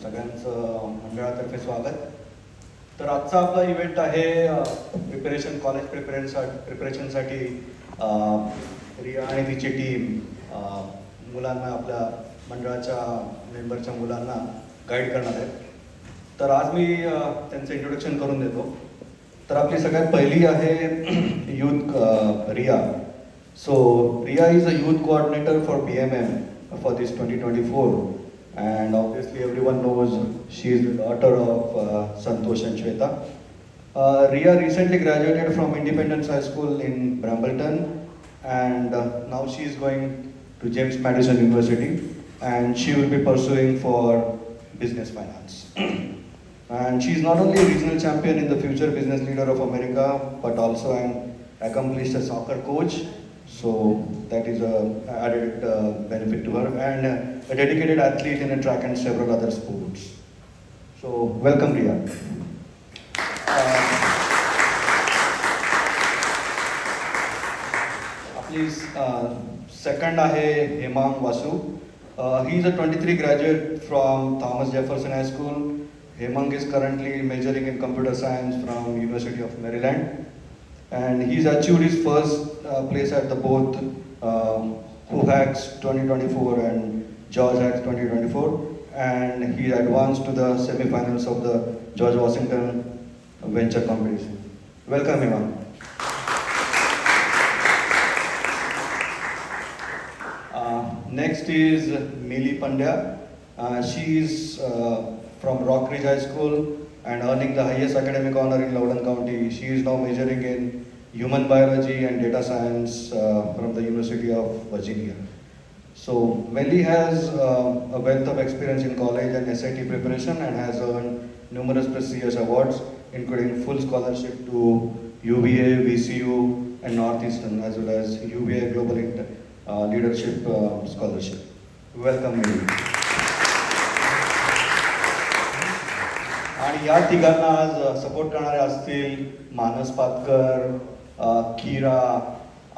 सगळ्यांचं मंडळातर्फे स्वागत. तर आजचा आपला इव्हेंट आहे कॉलेज प्रिपरेशनसाठी. रिया आणि तिची टीम मुलांना, आपल्या मंडळाच्या मेंबरच्या मुलांना गाईड करणार आहेत. तर आज मी त्यांचं इंट्रोडक्शन करून देतो. तर आपली सगळ्यात पहिली आहे youth Riya. So Riya is a youth coordinator for BMM for this 2024, and obviously everyone knows she is the daughter of Santosh and Shweta. Riya recently graduated from Independence High School in Brambleton, and now she is going to James Madison University, and she will be pursuing for business finance. And she is not only a regional champion in the Future Business Leader of America, but also an accomplished soccer coach. So that is a added benefit to her, and a dedicated athlete in a track and several other sports. So welcome, Riya. Please, second आहे हेमांग वासू. He is a 23 graduate from Thomas Jefferson High School. Hemang is currently majoring in computer science from University of Maryland. And he's achieved his first place at the both Who Hacks 2024 and George Hacks 2024, and he advanced to the semi-finals of the George Washington Venture Competition. Welcome, Iman. Next is Mili Pandya. She is from Rockridge High School and earning the highest academic honor in Loudoun County. She is now majoring in human biology and data science from the University of Virginia. So Melly has a wealth of experience in college and SAT preparation, and has earned numerous prestigious awards, including full scholarship to UVA, VCU, and Northeastern, as well as UVA Global Leadership Scholarship. Welcome, Melly. आणि या तिघांना आज support करणारे असतील मानस पातकर, किरा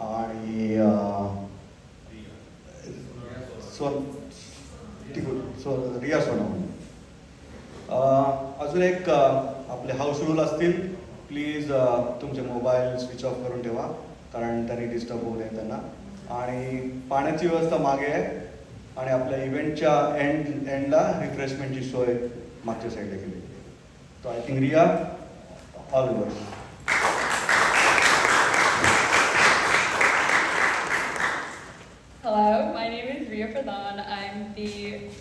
आणि रिया सोनवणे. अजून एक आपले हाऊस रूल असतील. प्लीज तुमचे मोबाईल स्विच ऑफ करून ठेवा, कारण त्यांनी डिस्टर्ब होऊ नये त्यांना. आणि पाण्याची व्यवस्था मागे आहे, आणि आपल्या इव्हेंटच्या एंडला रिफ्रेशमेंटची सोय मागच्या साईडला केली. So I think Riya, all yours. Hello, my name is Riya Pradhan. I'm the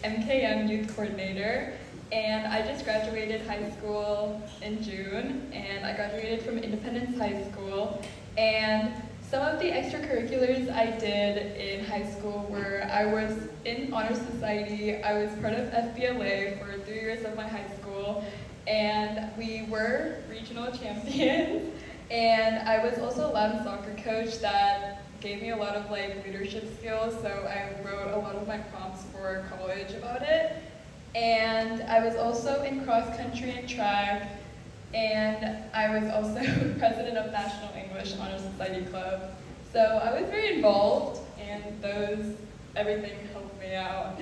MKM Youth Coordinator, and I just graduated high school in June, and I graduated from Independence High School. And some of the extracurriculars I did in high school were I was in Honor Society, I was part of FBLA for 3 years of my high school, and we were regional champions. And I was also a Latin soccer coach that gave me a lot of leadership skills, so I wrote a lot of my prompts for college about it. And I was also in cross country and track, and I was also president of National English Honor Society Club. So I was very involved, and everything helped me out.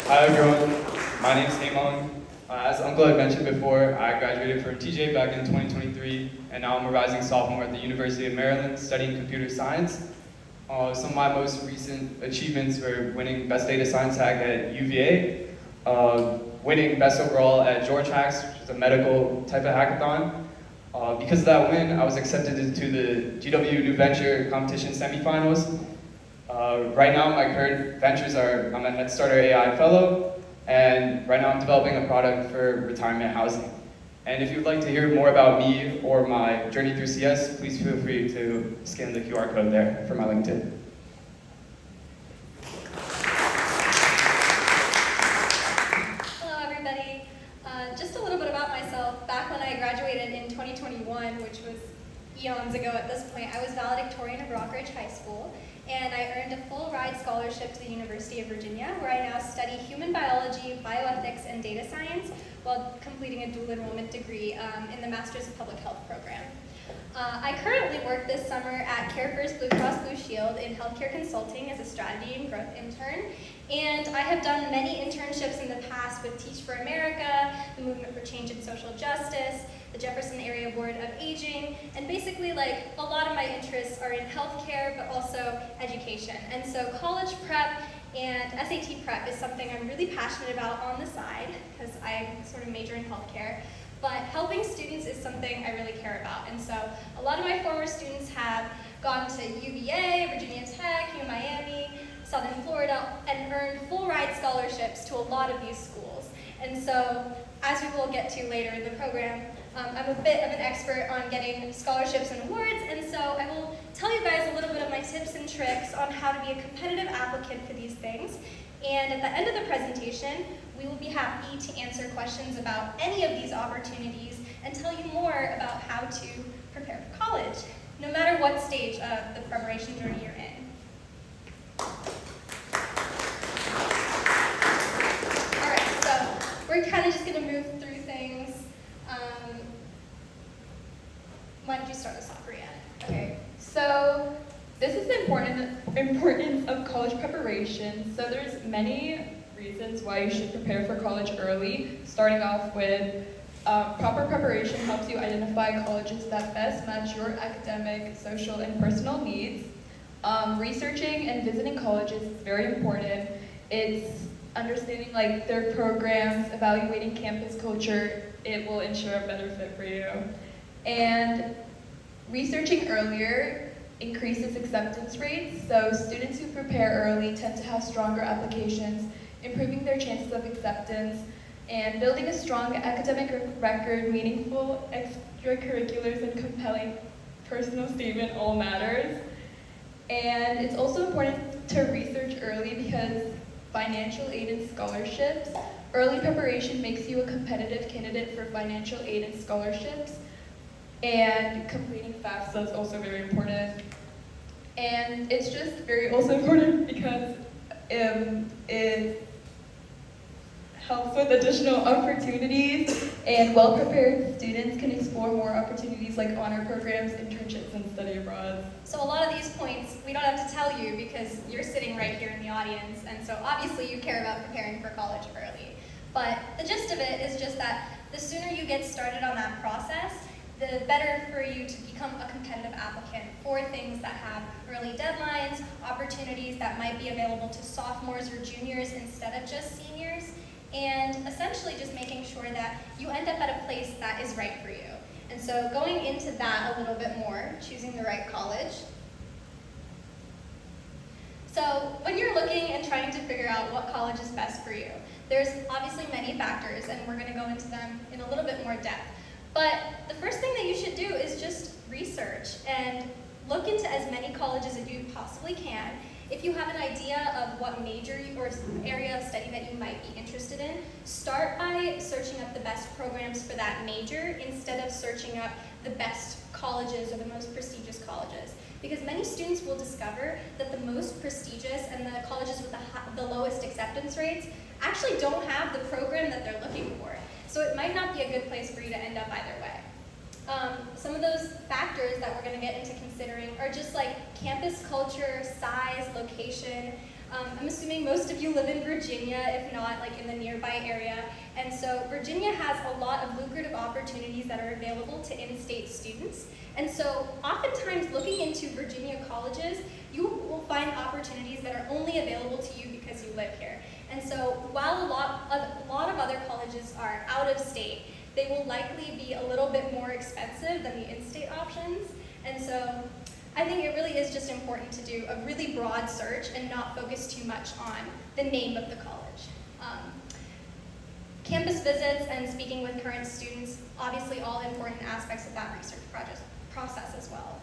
Hi everyone, my name is Hemang. As Uncle had mentioned before, I graduated from TJ back in 2023, and now I'm a rising sophomore at the University of Maryland studying computer science. Some of my most recent achievements were winning Best Data Science Hack at UVA, winning Best Overall at George Hacks, which is a medical type of hackathon. Because of that win, I was accepted into the GW New Venture competition semifinals. Right now, my current ventures are I'm a Headstarter AI fellow, and right now I'm developing a product for retirement housing. And if you'd like to hear more about me or my journey through CS, please feel free to scan the QR code there for my LinkedIn. Hello everybody. Just a little bit about myself. Back when I graduated in 2021, which was eons ago at this point, I was valedictorian of Rockridge High School, and I earned a full ride scholarship to the University of Virginia, where I now study human biology, bioethics, and data science while completing a dual enrollment degree in the Masters of Public Health program. I currently work this summer at CareFirst Blue Cross Blue Shield in healthcare consulting as a strategy and growth intern. And I have done many internships in the past with Teach for America, the Movement for Change in Social Justice, the Jefferson Area Board of Aging, and basically like a lot of my interests are in healthcare, but also education. And so college prep and SAT prep is something I'm really passionate about on the side because I sort of major in healthcare. But helping students is something I really care about. And so a lot of my former students have gone to UVA, Virginia Tech, U Miami, Southern Florida, and earned full ride scholarships to a lot of these schools. And so, as we will get to later in the program, I'm a bit of an expert on getting scholarships and awards, and so I will tell you guys a little bit of my tips and tricks on how to be a competitive applicant for these things. And at the end of the presentation, we will be happy to answer questions about any of these opportunities and tell you more about how to prepare for college, no matter what stage of the preparation journey you're in. All right, so we're kind of just going to move through things. Why don't you start us off, Ria? Okay, so this is the importance of college preparation. So there's many reasons why you should prepare for college early, starting off with proper preparation helps you identify colleges that best match your academic, social, and personal needs. Researching and visiting colleges is very important. It's understanding like their programs, evaluating campus culture. It will ensure a better fit for you. And researching earlier increases acceptance rates. So students who prepare early tend to have stronger applications, improving their chances of acceptance, and building a strong academic record, meaningful extracurriculars, and compelling personal statement all matters. And it's also important to research early because financial aid and scholarships. Early preparation makes you a competitive candidate for financial aid and scholarships. And completing FAFSA is also very important. And it's just very also important because it helps with additional opportunities, and well-prepared students can explore more opportunities like honor programs, internships, and study abroad. So a lot of these points we don't have to tell you because you're sitting right here in the audience, and so obviously you care about preparing for college early. But the gist of it is just that the sooner you get started on that process, the better for you to become a competitive applicant for things that have early deadlines, opportunities that might be available to sophomores or juniors instead of just seniors, and essentially just making sure that you end up at a place that is right for you. And so going into that a little bit more, choosing the right college. So when you're looking and trying to figure out what college is best for you, there's obviously many factors, and we're going to go into them in a little bit more depth. But the first thing that you should do is just research and look into as many colleges as you possibly can. If you have an idea of what major or area of study that you might be interested in, start by searching up the best programs for that major instead of searching up the best colleges or the most prestigious colleges. Because many students will discover that the most prestigious and the colleges with the lowest acceptance rates actually don't have the program that they're looking for. So it might not be a good place for you to end up either way. Some of those factors that we're going to get into considering are just like campus culture, size, location. I'm assuming most of you live in Virginia, if not like in the nearby area. And so Virginia has a lot of lucrative opportunities that are available to in-state students. And so oftentimes looking into Virginia colleges, you will find opportunities that are only available to you because you live here. And so while a lot of other colleges are out of state, they will likely be a little bit more expensive than the in-state options. And so I think it really is just important to do a really broad search and not focus too much on the name of the college. Campus visits and speaking with current students, obviously all important aspects of that research process as well.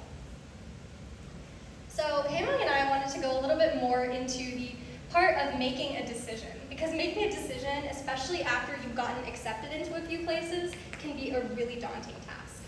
So Haemong and I wanted to go a little bit more into the part of making a decision, because making a decision, especially after you've gotten accepted into a few places, can be a really daunting task.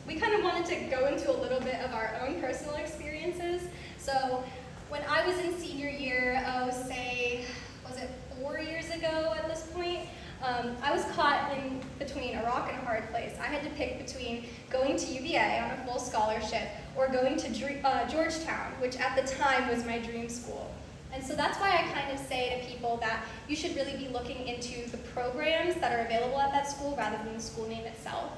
We kind of wanted to go into a little bit of our own personal experiences. So when I was in senior year, say, was it 4 years ago at this point, I was caught in between a rock and a hard place. I had to pick between going to UVA on a full scholarship or going to Georgetown, which at the time was my dream school. And so that's why I kind of say to people that you should really be looking into the programs that are available at that school rather than the school name itself.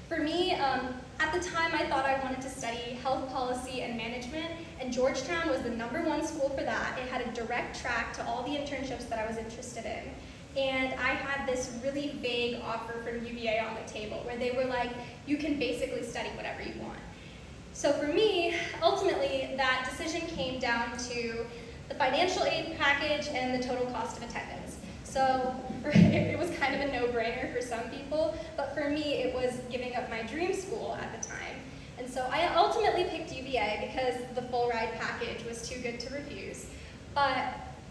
For me, at the time I thought I wanted to study health policy and management, and Georgetown was the #1 school for that. It had a direct track to all the internships that I was interested in. And I had this really vague offer from UVA on the table where they were like, you can basically study whatever you want. So for me, ultimately, that decision came down to the financial aid package and the total cost of attendance. So it was kind of a no-brainer for some people, but for me, it was giving up my dream school at the time. And so I ultimately picked UVA because the full ride package was too good to refuse. But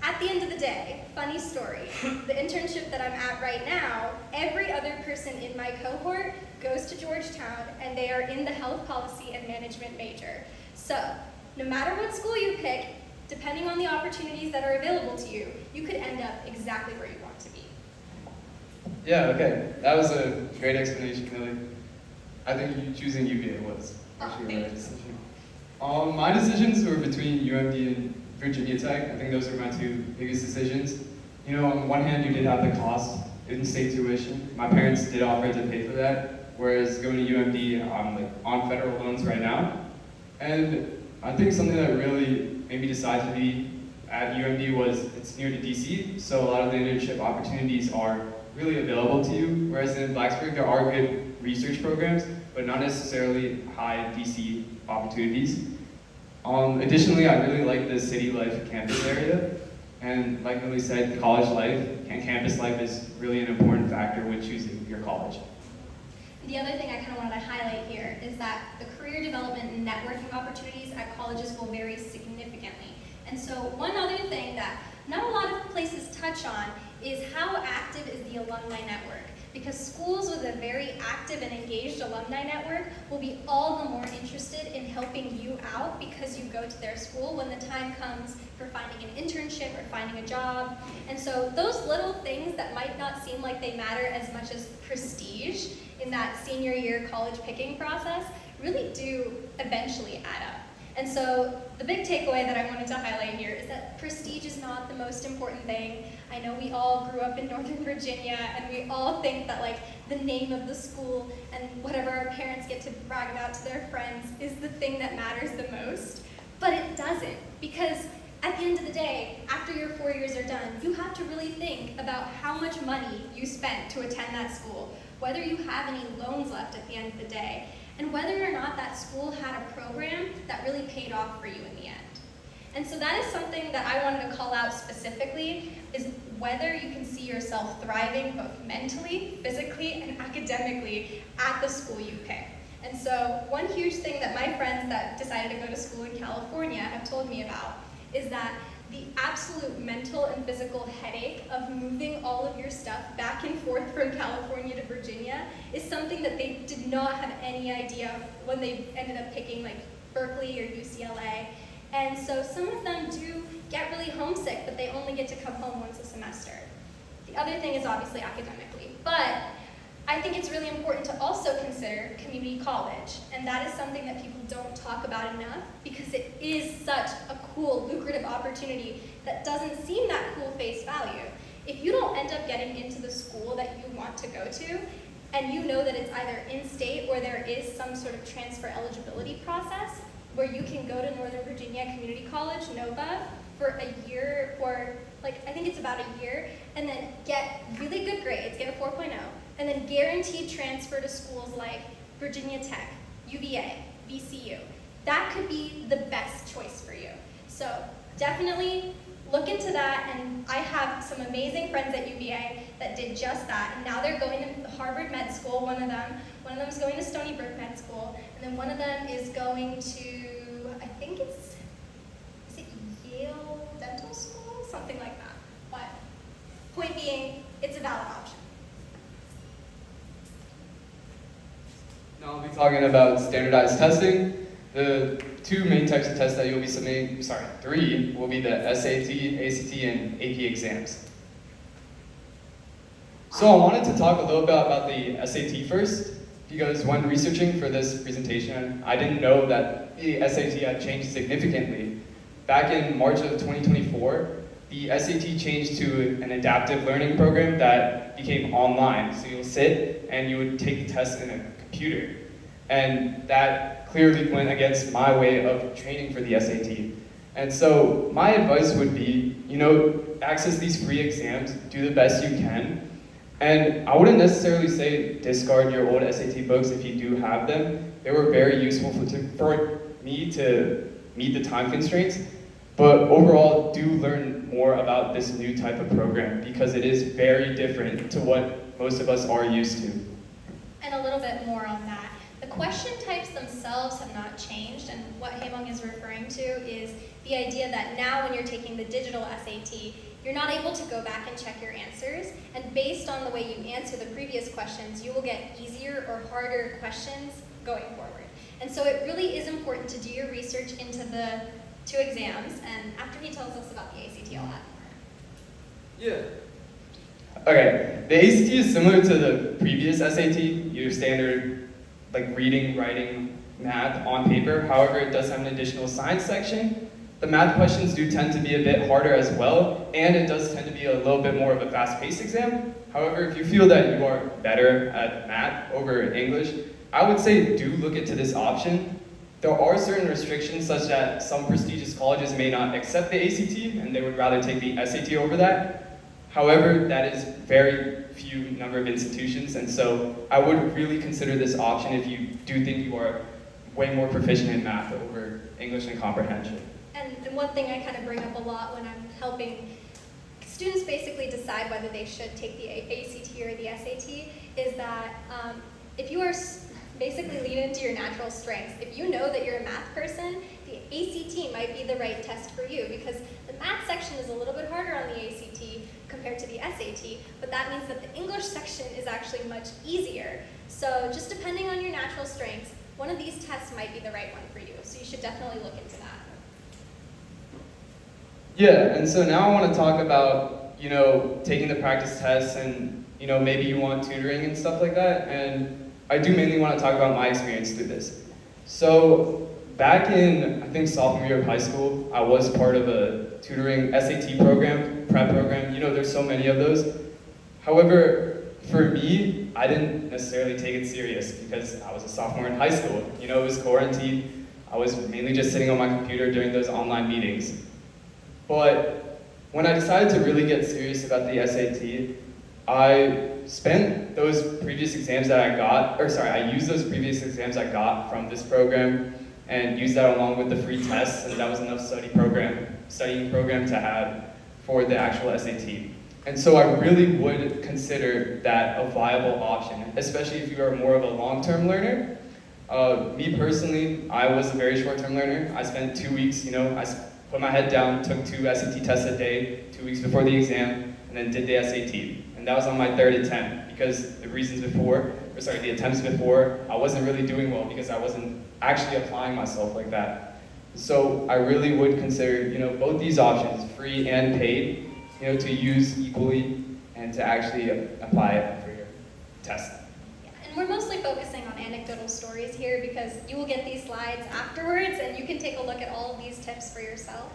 at the end of the day, funny story, the internship that I'm at right now, every other person in my cohort goes to Georgetown and they are in the health policy and management major. So no matter what school you pick, depending on the opportunities that are available to you, you could end up exactly where you want to be. Yeah, okay. That was a great explanation, Millie. I think you choosing UVA was actually a right decision. My decisions were between UMD and Virginia Tech. I think those were my two biggest decisions. You know, on one hand, you did have the cost, in-state tuition. My parents did offer to pay for that, whereas going to UMD, I'm like on federal loans right now. And I think something that really made me decide to be at UMD was it's near to DC, so a lot of the internship opportunities are really available to you, whereas in Blacksburg there are good research programs, but not necessarily high DC opportunities. Additionally, I really like the city life campus area, and like Millie said, college life and campus life is really an important factor when choosing your college. The other thing I kind of wanted to highlight here is that the career development and networking opportunities at colleges will vary significantly. And so one other thing that not a lot of places touch on is how active is the alumni network. Because schools with a very active and engaged alumni network will be all the more interested in helping you out because you go to their school when the time comes for finding an internship or finding a job. And so those little things that might not seem like they matter as much as prestige in that senior year college picking process really do eventually add up. And so the big takeaway that I wanted to highlight here is that prestige is not the most important thing. I know we all grew up in Northern Virginia and we all think that like the name of the school and whatever our parents get to brag about to their friends is the thing that matters the most. But it doesn't, because at the end of the day, after your 4 years are done, you have to really think about how much money you spent to attend that school, whether you have any loans left at the end of the day, and whether or not that school had a program that really paid off for you in the end. And so that is something that I wanted to call out specifically, is whether you can see yourself thriving both mentally, physically, and academically at the school you pick. And so one huge thing that my friends that decided to go to school in California have told me about is that the absolute mental and physical headache of moving all of your stuff back and forth from California to Virginia is something that they did not have any idea of when they ended up picking like Berkeley or UCLA. And so some of them do get really homesick, but they only get to come home once a semester. The other thing is obviously academically, but I think it's really important to also consider community college, and that is something that people don't talk about enough because it is such a cool, lucrative opportunity that doesn't seem that cool face value. If you don't end up getting into the school that you want to go to, and you know that it's either in-state or there is some sort of transfer eligibility process where you can go to Northern Virginia Community College, NOVA, for a year or like I think it's about a year, and then get really good grades, get a 4.0, and then guaranteed transfer to schools like Virginia Tech, UVA, VCU. That could be the best choice for you. So definitely look into that, and I have some amazing friends at UVA that did just that, and now they're going to Harvard Med School, one of them is going to Stony Brook Med School, and then one of them is going to, I think is it Yale Dental School? Something like that. But point being, it's a valid option. Now I'll be talking about standardized testing. The two main types of tests that you'll be submitting, three, will be the SAT, ACT, and AP exams. So I wanted to talk a little bit about the SAT first, because when researching for this presentation, I didn't know that the SAT had changed significantly. Back in March of 2024, the SAT changed to an adaptive learning program that became online. So you'll sit and you would take the test in a computer. And that clearly went against my way of training for the SAT. And so my advice would be, access these free exams, do the best you can. And I wouldn't necessarily say discard your old SAT books if you do have them. They were very useful for me to meet the time constraints. But overall, do learn more about this new type of program because it is very different to what most of us are used to. And a little bit more on that. The question types themselves have not changed, and what Haemong is referring to is the idea that now when you're taking the digital SAT, you're not able to go back and check your answers, and based on the way you answer the previous questions, you will get easier or harder questions going forward. And so it really is important to do your research into the two exams, and after he tells us about the ACT, I'll add more. Yeah. Okay, the ACT is similar to the previous SAT, your standard reading, writing, math on paper. However, it does have an additional science section. The math questions do tend to be a bit harder as well, and it does tend to be a little bit more of a fast-paced exam. However, if you feel that you are better at math over English, I would say do look into this option. There are certain restrictions such that some prestigious colleges may not accept the ACT and they would rather take the SAT over that. However, that is very few number of institutions, and so I would really consider this option if you do think you are way more proficient in math over English and comprehension. And one thing I kind of bring up a lot when I'm helping students basically decide whether they should take the ACT or the SAT is that if you are basically lean into your natural strengths. If you know that you're a math person, the ACT might be the right test for you because the math section is a little bit harder on the ACT compared to the SAT, but that means that the English section is actually much easier. So just depending on your natural strengths, one of these tests might be the right one for you. So you should definitely look into that. Yeah, and so now I want to talk about, taking the practice tests and, maybe you want tutoring and stuff like that. And I do mainly want to talk about my experience through this. So back in, I think, sophomore year of high school, I was part of a tutoring SAT program, prep program. There's so many of those. However, for me, I didn't necessarily take it serious because I was a sophomore in high school. It was quarantine. I was mainly just sitting on my computer during those online meetings. But when I decided to really get serious about the SAT, I spent those previous exams that I used those previous exams I got from this program and used that along with the free tests, and that was enough studying program to have for the actual SAT. And so I really would consider that a viable option, especially if you are more of a long-term learner. Me personally, I was a very short-term learner. I spent 2 weeks, I put my head down, took 2 SAT tests a day, 2 weeks before the exam, and then did the SAT. And that was on my third attempt because the attempts before, I wasn't really doing well because I wasn't actually applying myself like that. So I really would consider, both these options, free and paid, to use equally and to actually apply it for your test. And we're mostly focusing on anecdotal stories here because you will get these slides afterwards and you can take a look at all of these tips for yourself.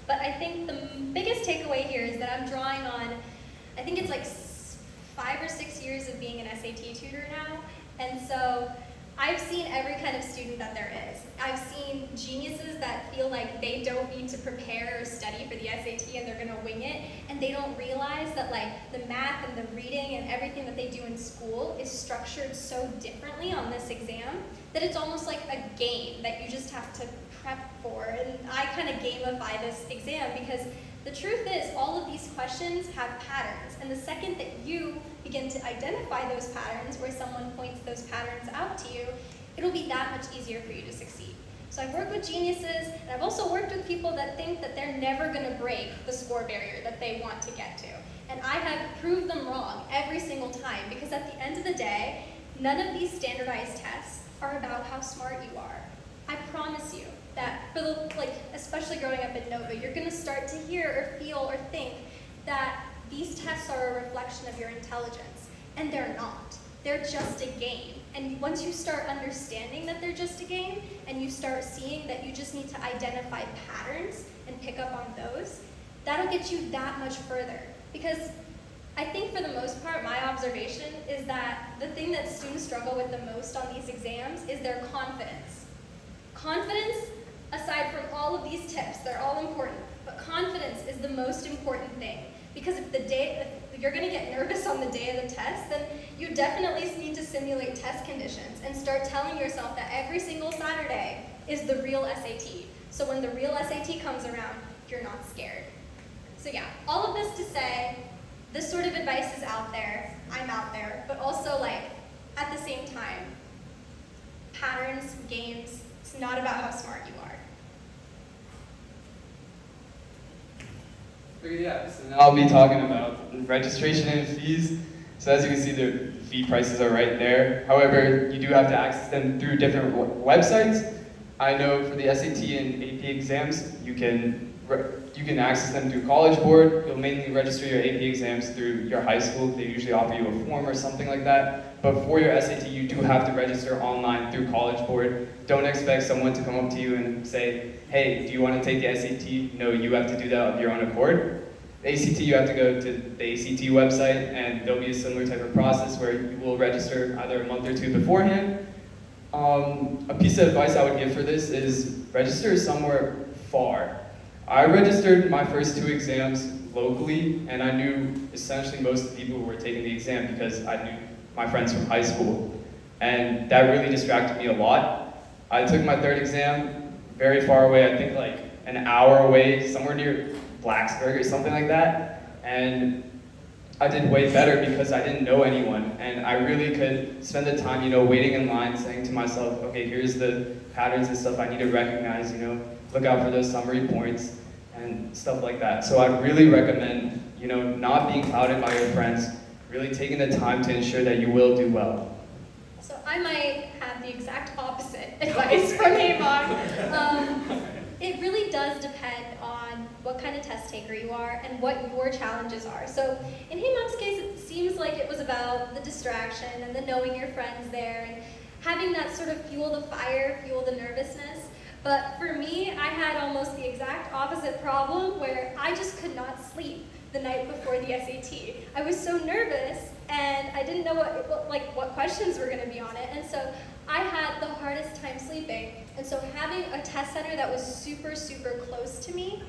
But I think the biggest takeaway here is that I'm drawing on, I think it's like 5 or 6 years of being an SAT tutor now. And so I've seen every kind of student that there is. I've seen geniuses that feel like they don't need to prepare or study for the SAT and they're gonna wing it, and they don't realize that the math and the reading and everything that they do in school is structured so differently on this exam that it's almost like a game that you just have to prep for. And I kind of gamify this exam because the truth is all of these questions have patterns, and the second that you begin to identify those patterns where someone points those patterns out to you, it'll be that much easier for you to succeed. So I've worked with geniuses, and I've also worked with people that think that they're never going to break the score barrier that they want to get to. And I have proved them wrong every single time because at the end of the day, none of these standardized tests are about how smart you are. I promise you that especially growing up in Nova, you're going to start to hear or feel or think that these tests are a reflection of your intelligence. and they're not. They're just a game. And once you start understanding that they're just a game, and you start seeing that you just need to identify patterns and pick up on those, that'll get you that much further. Because I think for the most part, my observation is that the thing that students struggle with the most on these exams is their confidence. Confidence, aside from all of these tips, they're all important, but confidence is the most important thing. Because if you're gonna get nervous on the day of the test, then you definitely need to simulate test conditions and start telling yourself that every single Saturday is the real SAT. So when the real SAT comes around, you're not scared. So yeah, all of this to say, this sort of advice is out there, I'm out there, but also like, at the same time, patterns, games, it's not about how smart you are. Okay, yeah, so now I'll be talking about registration and fees. So as you can see, the fee prices are right there. However, you do have to access them through different websites. I know for the SAT and AP exams, you can access them through College Board. You'll mainly register your AP exams through your high school. They usually offer you a form or something like that. But for your SAT, you do have to register online through College Board. Don't expect someone to come up to you and say, hey, do you want to take the SAT? No, you have to do that of your own accord. The ACT, you have to go to the ACT website, and there'll be a similar type of process where you will register either a month or two beforehand. A piece of advice I would give for this is register somewhere far. I registered my first 2 exams locally, and I knew essentially most of the people who were taking the exam because I knew my friends from high school. And that really distracted me a lot. I took my 3rd exam very far away, I think like an hour away, somewhere near Blacksburg or something like that. And I did way better because I didn't know anyone, and I really could spend the time, waiting in line, saying to myself, okay, here's the patterns and stuff I need to recognize, look out for those summary points and stuff like that. So I really recommend, not being clouded by your friends, really taking the time to ensure that you will do well. So I might have the exact opposite advice from Hamon. It really does depend on what kind of test taker you are and what your challenges are. So in Hamon's case, it seems like it was about the distraction and the knowing your friends there and having that sort of fuel the fire, fuel the nervousness. But for me, I had almost the exact opposite problem where I just could not sleep the night before the SAT. I was so nervous and I didn't know what questions were going to be on it, and so I had the hardest time sleeping. And so having a test center that was super, super close to me,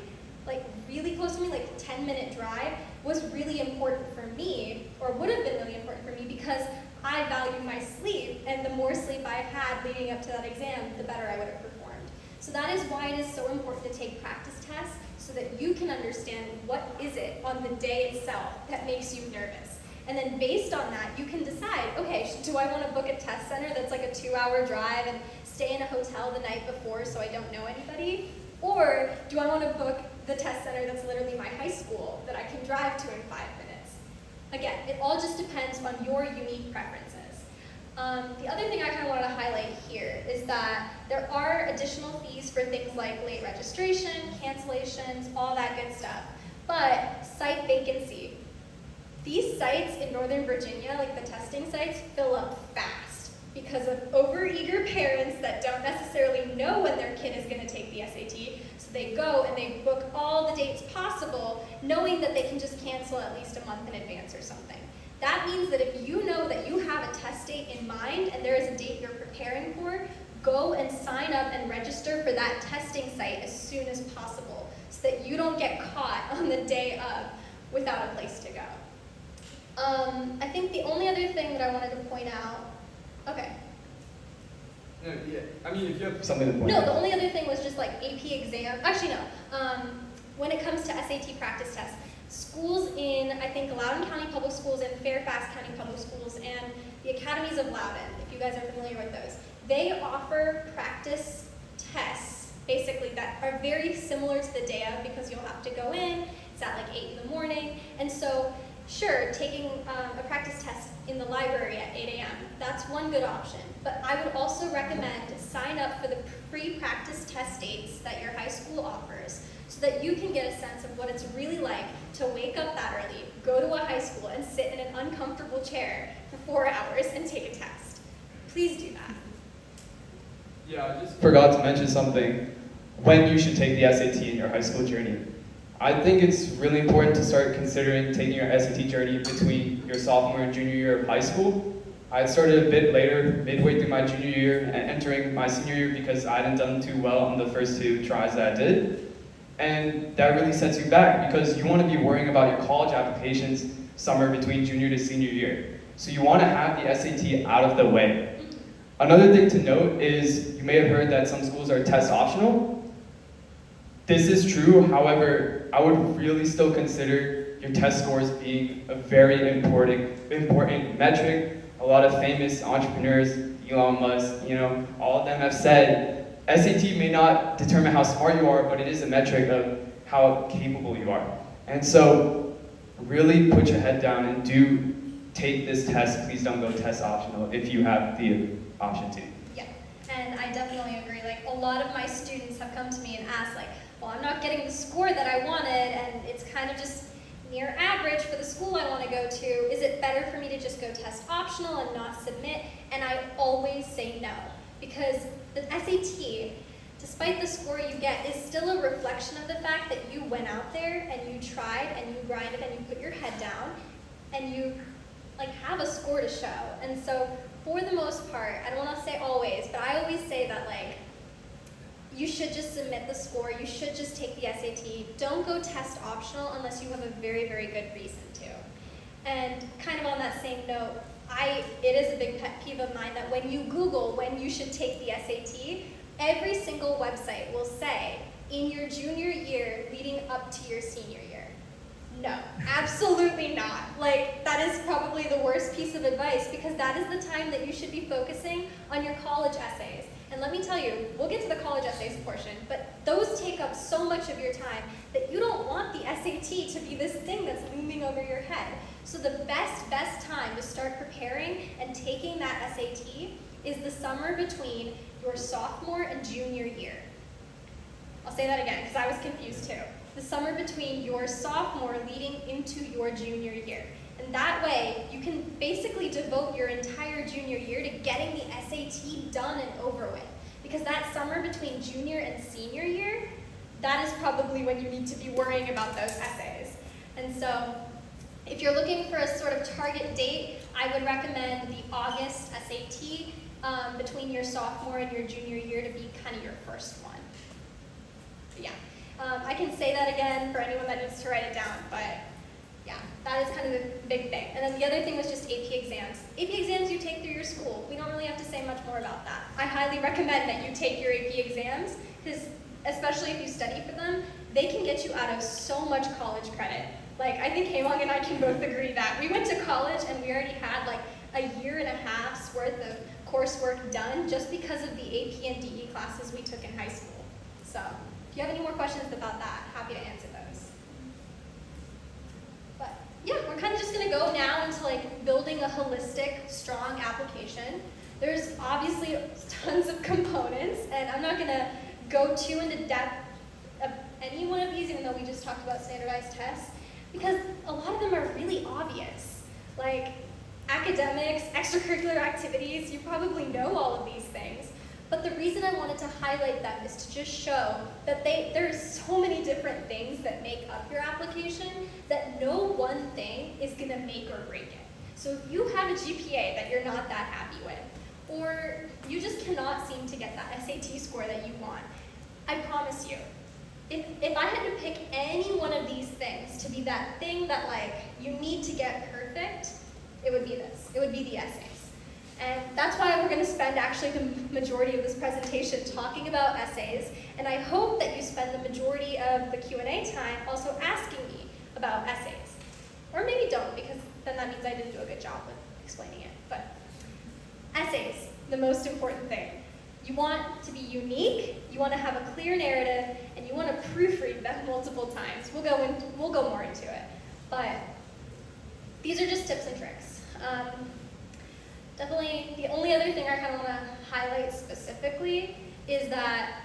like really close to me, like a 10-minute drive, was really important for me, or would have been really important for me, because I value my sleep, and the more sleep I had leading up to that exam, the better I would have performed. So that is why it is so important to take practice tests, so that you can understand what is it on the day itself that makes you nervous. And then based on that, you can decide, okay, do I want to book a test center that's like a 2-hour drive and stay in a hotel the night before so I don't know anybody? Or do I want to book the test center that's literally my high school that I can drive to in 5 minutes? Again, it all just depends on your unique preferences. The other thing I kind of wanted to highlight here is that there are additional fees for things like late registration, cancellations, all that good stuff. But site vacancy. These sites in Northern Virginia, like the testing sites, fill up fast because of overeager parents that don't necessarily know when their kid is going to take the SAT. So they go and they book all the dates possible, knowing that they can just cancel at least a month in advance or something. That means that if you know that you have a test date in mind and there is a date you're preparing for, go and sign up and register for that testing site as soon as possible so that you don't get caught on the day of without a place to go. I think the only other thing that I wanted to point out, okay. No, yeah. I mean, if you have something to point No, out. the only other thing was just like AP exam. Actually, no. When it comes to SAT practice tests, schools in, I think, Loudoun County Public Schools and Fairfax County Public Schools and the Academies of Loudoun, if you guys are familiar with those, they offer practice tests, basically, that are very similar to the day of because you'll have to go in, it's at like 8 in the morning, and so sure, taking a practice test in the library at 8 a.m., that's one good option. But I would also recommend sign up for the pre-practice test dates that your high school offers so that you can get a sense of what it's really like to wake up that early, go to a high school, and sit in an uncomfortable chair for 4 hours and take a test. Please do that. Yeah, I just forgot to mention something. When you should take the SAT in your high school journey. I think it's really important to start considering taking your SAT journey between your sophomore and junior year of high school. I started a bit later, midway through my junior year and entering my senior year because I hadn't done too well on the first 2 tries that I did. And that really sets you back because you want to be worrying about your college applications summer between junior to senior year. So you want to have the SAT out of the way. Another thing to note is you may have heard that some schools are test optional. This is true, however, I would really still consider your test scores being a very important metric. A lot of famous entrepreneurs, Elon Musk, all of them have said, SAT may not determine how smart you are, but it is a metric of how capable you are. And so, really put your head down and do take this test. Please don't go test optional if you have the option to. Yeah, and I definitely agree. Like, a lot of my students have come to me and asked, like, well, I'm not getting the score that I wanted, and it's kind of just near average for the school I want to go to. Is it better for me to just go test optional and not submit? And I always say no, because the SAT, despite the score you get, is still a reflection of the fact that you went out there and you tried and you grinded and you put your head down and you have a score to show. And so for the most part, I don't want to say always, but I always say that you should just submit the score. You should just take the SAT. Don't go test optional unless you have a very, very good reason to. And kind of on that same note, it is a big pet peeve of mine that when you Google when you should take the SAT, every single website will say, in your junior year leading up to your senior year. No, absolutely not. That is probably the worst piece of advice because that is the time that you should be focusing on your college essays. And let me tell you, we'll get to the college essays portion, but those take up so much of your time that you don't want the SAT to be this thing that's looming over your head. So the best time to start preparing and taking that SAT is the summer between your sophomore and junior year. I'll say that again because I was confused too. The summer between your sophomore leading into your junior year. And that way, you can basically devote your entire junior year to getting the SAT done and over with. Because that summer between junior and senior year, that is probably when you need to be worrying about those essays. And so, if you're looking for a sort of target date, I would recommend the August SAT between your sophomore and your junior year to be kind of your first one. But yeah, I can say that again for anyone that needs to write it down, but yeah, that is kind of the big thing. And then the other thing was just AP exams. AP exams you take through your school. We don't really have to say much more about that. I highly recommend that you take your AP exams because especially if you study for them, they can get you out of so much college credit. I think Haemong and I can both agree that. We went to college and we already had a year and a half's worth of coursework done just because of the AP and DE classes we took in high school. So if you have any more questions about that, happy to answer those. But yeah, we're kind of just going to go now into building a holistic, strong application. There's obviously tons of components, and I'm not going to go too into depth of any one of these, even though we just talked about standardized tests, because a lot of them are really obvious. Academics, extracurricular activities, you probably know all of these things. But the reason I wanted to highlight them is to just show that there's so many different things that make up your application that no one thing is going to make or break it. So if you have a GPA that you're not that happy with, or you just cannot seem to get that SAT score that you want, I promise you, if I had to pick any one of these things to be that thing that you need to get perfect, it would be this. It would be the essays. And that's why we're going to spend actually the majority of this presentation talking about essays. And I hope that you spend the majority of the Q&A time also asking me about essays. Or maybe don't, because then that means I didn't do a good job with explaining it. But essays, the most important thing. You want to be unique, you want to have a clear narrative, and you want to proofread them multiple times. We'll go more into it. But these are just tips and tricks. Definitely, the only other thing I kind of want to highlight specifically is that,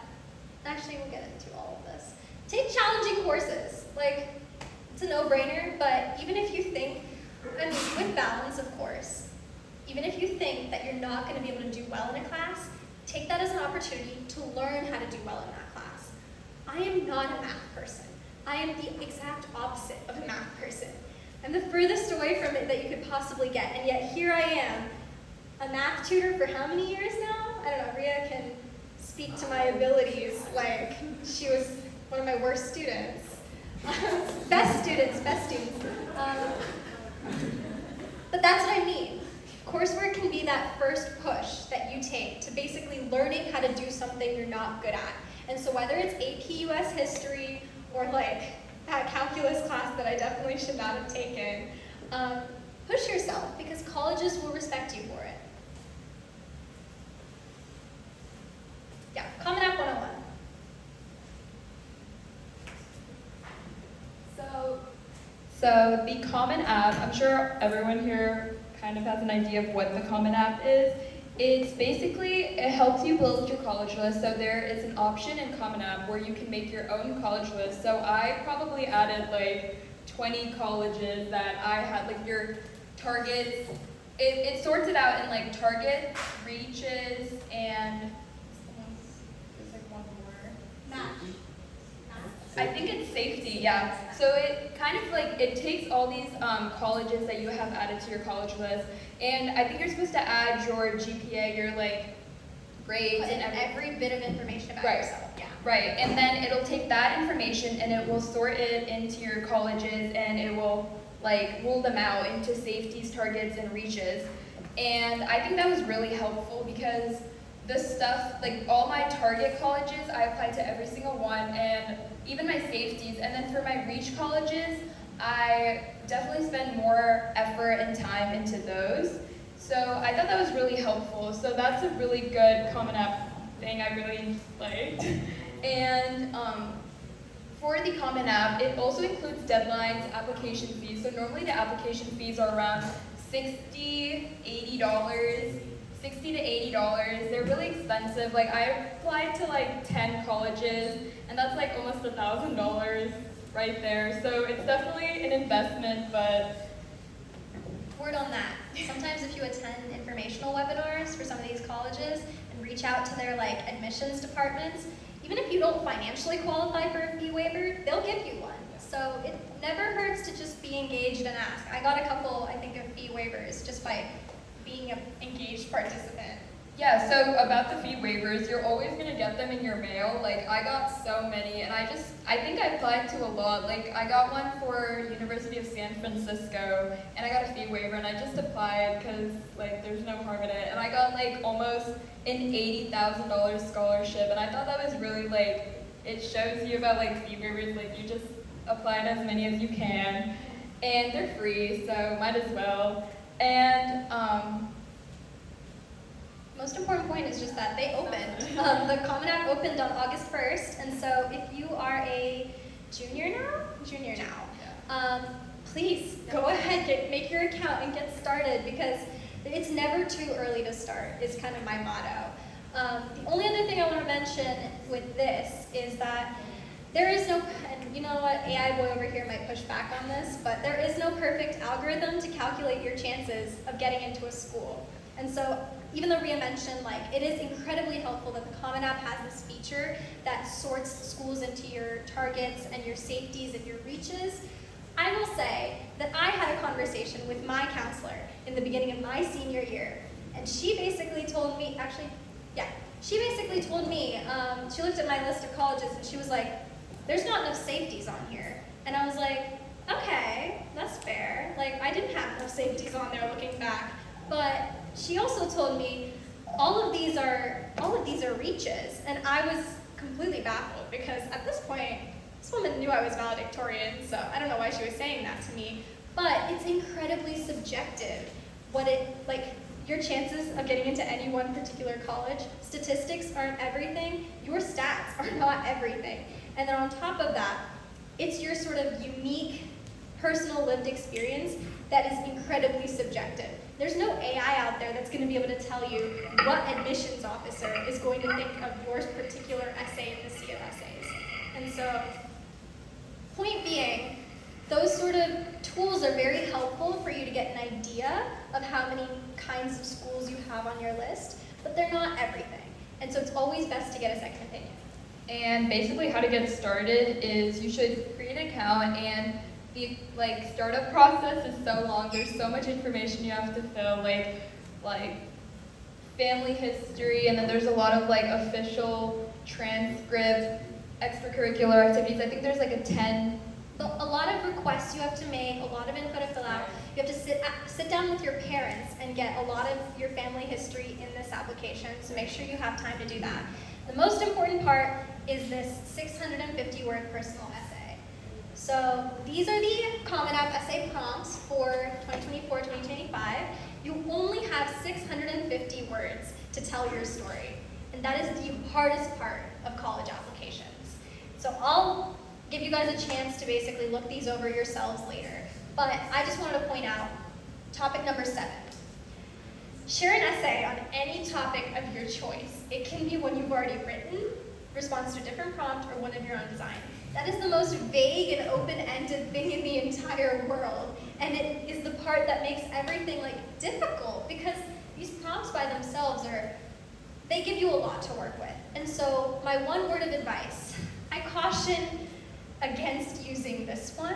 actually we'll get into all of this. Take challenging courses. It's It's a no-brainer, but even if you think, I mean, with balance, of course, even if you think that you're not going to be able to do well in a class, take that as an opportunity to learn how to do well in that class. I am not a math person. I am the exact opposite of a math person. I'm the furthest away from it that you could possibly get, and yet here I am, a math tutor for how many years now? I don't know, Rhea can speak to my abilities like she was one of my worst students. Best students. But that's what I mean. Coursework can be that first push that you take to basically learning how to do something you're not good at. And so whether it's AP US history or like that calculus class that I definitely should not have taken, push yourself because colleges will respect you for it. Yeah, Common App 101. So the Common App, I'm sure everyone here kind of has an idea of what the Common App is. It's basically, it helps you build your college list. So there is an option in Common App where you can make your own college list. So I probably added like 20 colleges that I had, like your targets. It sorts it out in like targets, reaches, and there's like one more. Match. I think it's safety, yeah. So it kind of like, it takes all these colleges that you have added to your college list, and I think you're supposed to add your GPA, your like grades, Put in and every bit of information about Right. yourself. Yeah. Right, and then it'll take that information and it will sort it into your colleges and it will like rule them out into safeties, targets, and reaches. And I think that was really helpful because the stuff, like all my target colleges, I applied to every single one, and even my safeties. And then for my reach colleges, I definitely spend more effort and time into those. So I thought that was really helpful. So that's a really good Common App thing I really liked. And for the Common App, it also includes deadlines, application fees. So normally the application fees are around $60 to $80. They're really expensive. Like I applied to like 10 colleges, and that's like almost $1,000 right there. So it's definitely an investment, but Word on that. Sometimes if you attend informational webinars for some of these colleges and reach out to their like admissions departments, even if you don't financially qualify for a fee waiver, they'll give you one. So it never hurts to just be engaged and ask. I got a couple, I think, of fee waivers just by being an engaged participant. yeah, so about the fee waivers, you're always gonna get them in your mail. Like I got so many, and I think I applied to a lot. Like I got one for University of San Francisco, and I got a fee waiver, and I just applied because like there's no harm in it. And I got like almost an $80,000 scholarship, and I thought that was really like, it shows you about like fee waivers, like you just apply to as many as you can, and they're free, so might as well. And Most important point is just that they opened. The Common App opened on August 1st, and so if you are a junior now, please go ahead, make your account and get started because it's never too early to start is kind of my motto. The only other thing I want to mention with this is that there is no, and you know what, AI boy over here might push back on this, but there is no perfect algorithm to calculate your chances of getting into a school. And so even though Rhea mentioned, like, it is incredibly helpful that the Common App has this feature that sorts schools into your targets and your safeties and your reaches, I will say that I had a conversation with my counselor in the beginning of my senior year, and she basically told me, she looked at my list of colleges and she was like, there's not enough safeties on here. And I was like, okay, that's fair. Like, I didn't have enough safeties on there looking back. But she also told me all of these are reaches, and I was completely baffled because at this point, this woman knew I was valedictorian, so I don't know why she was saying that to me. But it's incredibly subjective. Your chances of getting into any one particular college, statistics aren't everything. Your stats are not everything. And then on top of that, it's your sort of unique personal lived experience that is incredibly subjective. There's no AI out there that's going to be able to tell you what admissions officer is going to think of your particular essay in the sea of essays. And so, point being, those tools are very helpful for you to get an idea of how many kinds of schools you have on your list, but they're not everything. And so it's always best to get a second opinion. And basically how to get started is you should create an account, and the startup process is so long. There's so much information you have to fill, like family history, and then there's a lot of official transcripts, extracurricular activities. I think there's a 10. A lot of requests you have to make, a lot of info to fill out. You have to sit down with your parents and get a lot of your family history in this application, so make sure you have time to do that. The most important part is this 650-word personal essay. So these are the Common App essay prompts for 2024-2025. You only have 650 words to tell your story, and that is the hardest part of college applications. So I'll give you guys a chance to basically look these over yourselves later, but I just wanted to point out topic number 7. Share an essay on any topic of your choice. It can be one you've already written, response to a different prompt, or one of your own design. That is the most vague and open-ended thing in the entire world, and it is the part that makes everything difficult, because these prompts by themselves they give you a lot to work with. And so my one word of advice, I caution against using this one,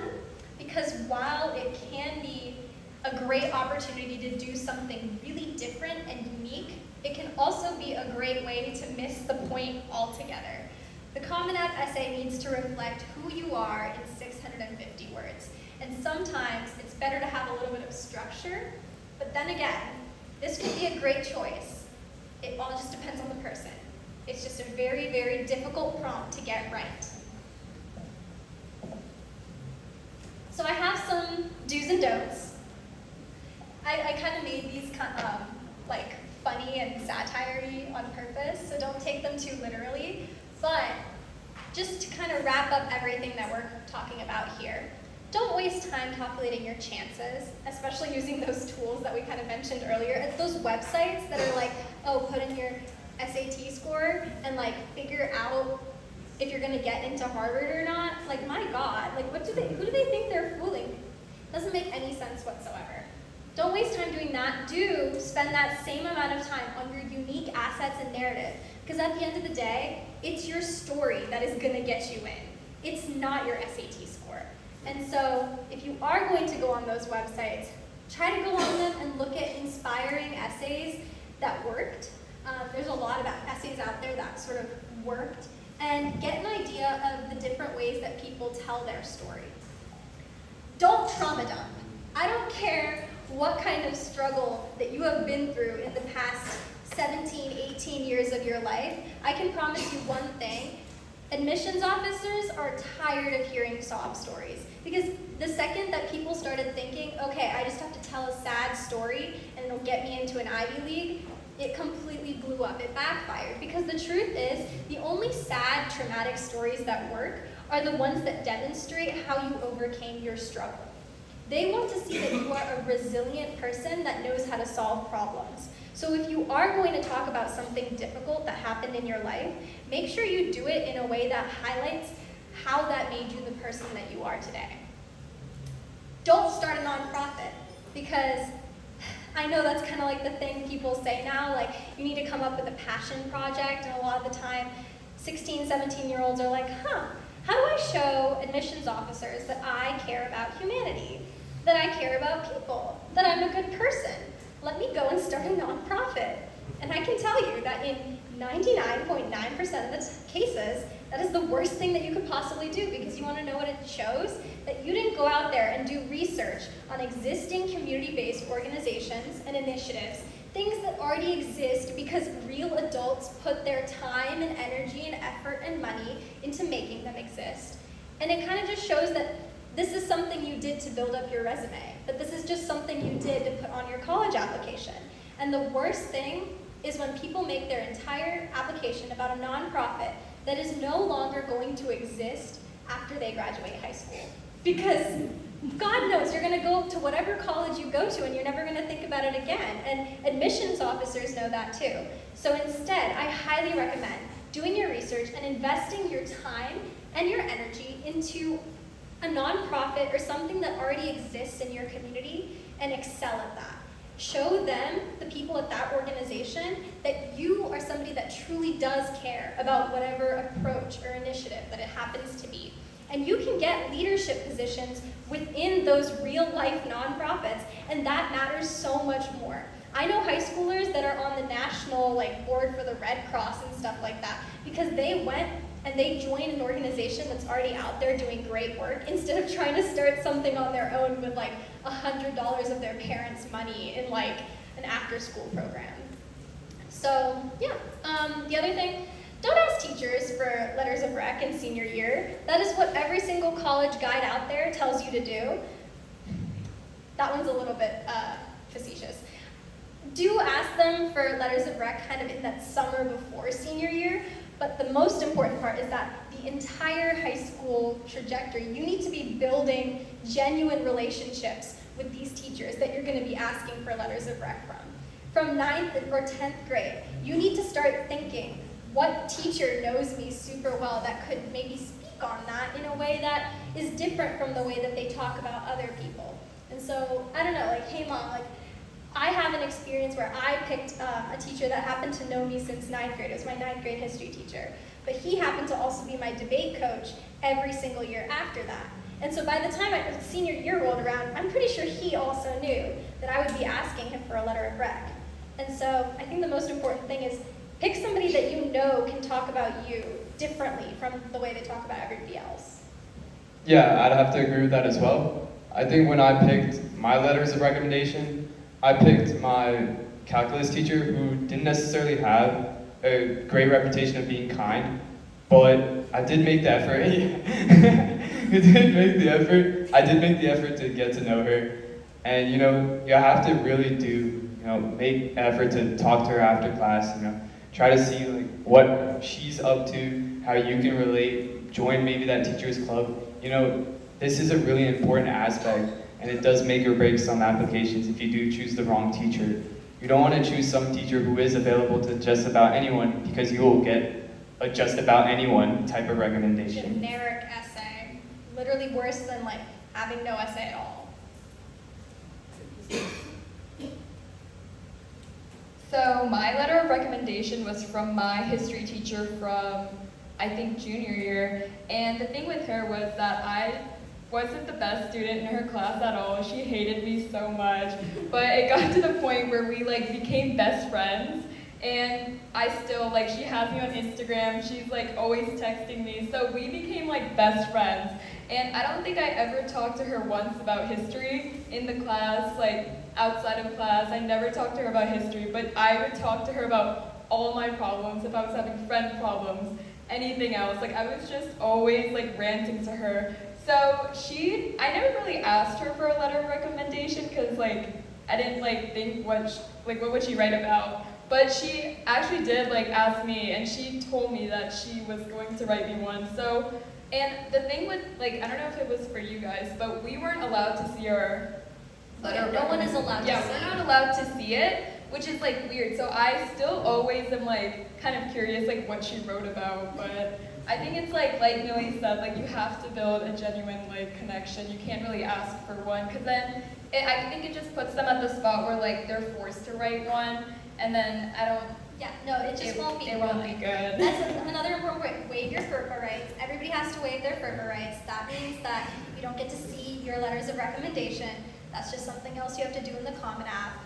because while it can be a great opportunity to do something really different and unique, it can also be a great way to miss the point altogether. The Common App essay needs to reflect who you are in 650 words. And sometimes it's better to have a little bit of structure, but then again, this could be a great choice. It all just depends on the person. It's just a very, very difficult prompt to get right. So I have some do's and don'ts. I kind of made these funny and satire-y on purpose, so don't take them too literally. But just to kind of wrap up everything that we're talking about here, don't waste time calculating your chances, especially using those tools that we kind of mentioned earlier. Those websites that are put in your SAT score and figure out if you're gonna get into Harvard or not. My God, who do they think they're fooling? Doesn't make any sense whatsoever. Don't waste time doing that. Do spend that same amount of time on your unique assets and narrative, because at the end of the day, it's your story that is gonna get you in. It's not your SAT score. And so if you are going to go on those websites, try to go on them and look at inspiring essays that worked. There's a lot of essays out there that sort of worked, and get an idea of the different ways that people tell their story. Don't trauma dump. I don't care what kind of struggle that you have been through in the past 17, 18 years of your life. I can promise you one thing. Admissions officers are tired of hearing sob stories, because the second that people started thinking, okay, I just have to tell a sad story and it'll get me into an Ivy League, it completely blew up. It backfired, because the truth is the only sad, traumatic stories that work are the ones that demonstrate how you overcame your struggle. They want to see that you are a resilient person that knows how to solve problems. So if you are going to talk about something difficult that happened in your life, make sure you do it in a way that highlights how that made you the person that you are today. Don't start a nonprofit, because I know that's kind of the thing people say now, you need to come up with a passion project, and a lot of the time 16, 17-year-olds are how do I show admissions officers that I care about humanity, that I care about people, that I'm a good person? Let me go and start a nonprofit. And I can tell you that in 99.9% of the cases, that is the worst thing that you could possibly do, because you want to know what it shows? That you didn't go out there and do research on existing community-based organizations and initiatives, things that already exist because real adults put their time and energy and effort and money into making them exist. And it kind of just shows that this is something you did to build up your resume, but this is just something you did to put on your college application. And the worst thing is when people make their entire application about a nonprofit that is no longer going to exist after they graduate high school. Because God knows you're going to go to whatever college you go to and you're never going to think about it again. And admissions officers know that too. So instead, I highly recommend doing your research and investing your time and your energy into a nonprofit or something that already exists in your community and excel at that. Show them, the people at that organization, that you are somebody that truly does care about whatever approach or initiative that it happens to be. And you can get leadership positions within those real life nonprofits, and that matters so much more. I know high schoolers that are on the national board for the Red Cross and stuff like that because they went and they joined an organization that's already out there doing great work instead of trying to start something on their own with $100 of their parents' money in an after-school program. So yeah, the other thing, don't ask teachers for letters of rec in senior year. That is what every single college guide out there tells you to do. That one's a little bit facetious. Do ask them for letters of rec kind of in that summer before senior year, but the most important part is that the entire high school trajectory, you need to be building genuine relationships with these teachers that you're going to be asking for letters of rec from. From 9th or 10th grade, you need to start thinking, what teacher knows me super well that could maybe speak on that in a way that is different from the way that they talk about other people. And so, I don't know, hey mom, I have an experience where I picked a teacher that happened to know me since 9th grade. It was my 9th grade history teacher. But he happened to also be my debate coach every single year after that. And so by the time senior year rolled around, I'm pretty sure he also knew that I would be asking him for a letter of rec. And so I think the most important thing is pick somebody that you know can talk about you differently from the way they talk about everybody else. Yeah, I'd have to agree with that as well. I think when I picked my letters of recommendation, I picked my calculus teacher who didn't necessarily have a great reputation of being kind, but I did make the effort. I did make the effort to get to know her. And you have to really make effort to talk to her after class, try to see what she's up to, how you can relate, join maybe that teacher's club. This is a really important aspect, and it does make or break some applications if you do choose the wrong teacher. You don't want to choose some teacher who is available to just about anyone, because you will get a just about anyone type of recommendation. Generic essay. Literally worse than having no essay at all. So my letter of recommendation was from my history teacher from, I think, junior year. And the thing with her was that I wasn't the best student in her class at all. She hated me so much. But it got to the point where we became best friends. And I still, she has me on Instagram. She's always texting me. So we became best friends. And I don't think I ever talked to her once about history in the class, outside of class. I never talked to her about history, but I would talk to her about all my problems, if I was having friend problems, anything else. I was just always ranting to her. So I never really asked her for a letter of recommendation because I didn't think what would she write about. But she actually did ask me, and she told me that she was going to write me one. So, and the thing with I don't know if it was for you guys, but we weren't allowed to see our letter. No one is allowed to see it. Yeah, we're not allowed to see it, which is weird. So I still always am kind of curious what she wrote about, but I think it's like Millie said, you have to build a genuine connection. You can't really ask for one, because then I think it just puts them at the spot where they're forced to write one, and then Yeah, no, it just won't be It won't be good. That's another important point. Waive your FERPA rights. Everybody has to waive their FERPA rights. That means that you don't get to see your letters of recommendation. That's just something else you have to do in the Common App.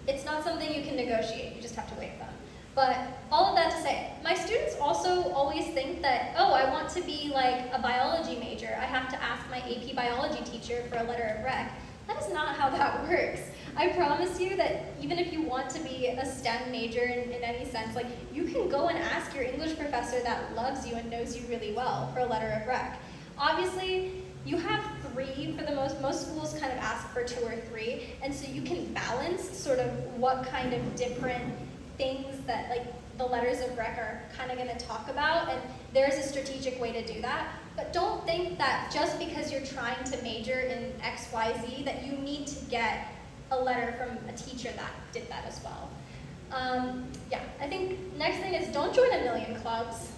It's not something you can negotiate. You just have to waive them. But all of that to say, my students also always think that, oh, I want to be a biology major. I have to ask my AP biology teacher for a letter of rec. That is not how that works. I promise you that even if you want to be a STEM major in any sense, you can go and ask your English professor that loves you and knows you really well for a letter of rec. Obviously, you have 3 for the most schools kind of ask for 2 or 3, and so you can balance sort of what kind of different things that the letters of rec are kind of going to talk about, and there's a strategic way to do that. But don't think that just because you're trying to major in XYZ that you need to get a letter from a teacher that did that as well. Yeah, I think next thing is don't join a million clubs.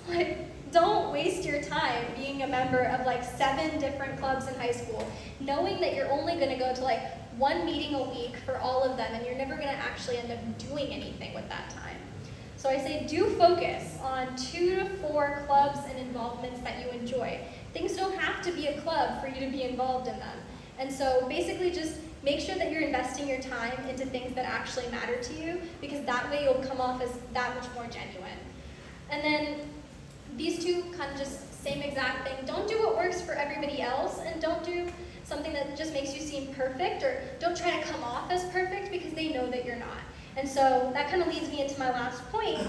don't waste your time being a member of like 7 different clubs in high school, knowing that you're only gonna go to like 1 meeting a week for all of them, and you're never gonna actually end up doing anything with that time. So I say do focus on 2 to 4 clubs and involvements that you enjoy. Things don't have to be a club for you to be involved in them. And so basically just make sure that you're investing your time into things that actually matter to you, because that way you'll come off as that much more genuine. And then these two kind of just same exact thing. Don't do what works for everybody else, and don't do something that just makes you seem perfect, or don't try to come off as perfect because they know that you're not. And so that kind of leads me into my last point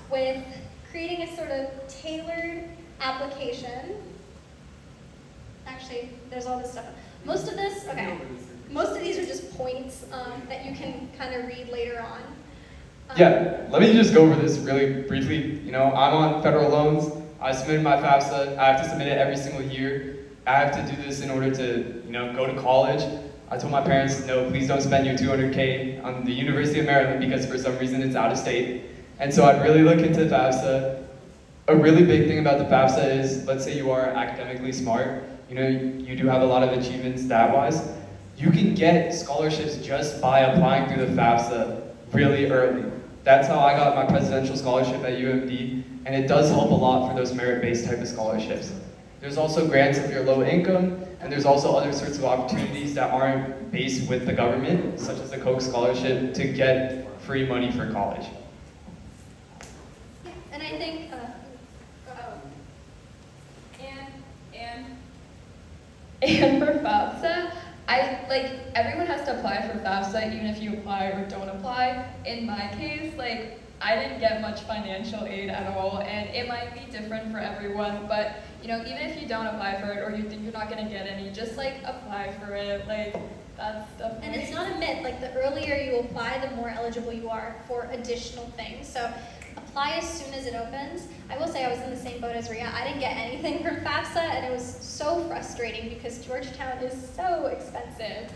with creating a sort of tailored application. Actually, there's all this stuff. Most of these are just points that you can kind of read later on. Yeah, let me just go over this really briefly. You know, I'm on federal loans. I submitted my FAFSA. I have to submit it every single year. I have to do this in order to, you know, go to college. I told my parents, no, please don't spend your $200K on the University of Maryland because for some reason it's out of state. And so I'd really look into FAFSA. A really big thing about the FAFSA is, let's say you are academically smart, you know, you do have a lot of achievements stat-wise. You can get scholarships just by applying through the FAFSA really early. That's how I got my presidential scholarship at UMD, and it does help a lot for those merit-based type of scholarships. There's also grants if you're low income, and there's also other sorts of opportunities that aren't based with the government, such as the Koch scholarship, to get free money for college. And I think, And for FAFSA, everyone has to apply for FAFSA, even if you apply or don't apply. In my case, I didn't get much financial aid at all, and it might be different for everyone, but, you know, even if you don't apply for it or you think you're not gonna get any, just, apply for it, that's definitely. and it's not a myth, the earlier you apply, the more eligible you are for additional things. So apply as soon as it opens. I will say I was in the same boat as Ria. I didn't get anything from FAFSA, and it was so frustrating because Georgetown is so expensive.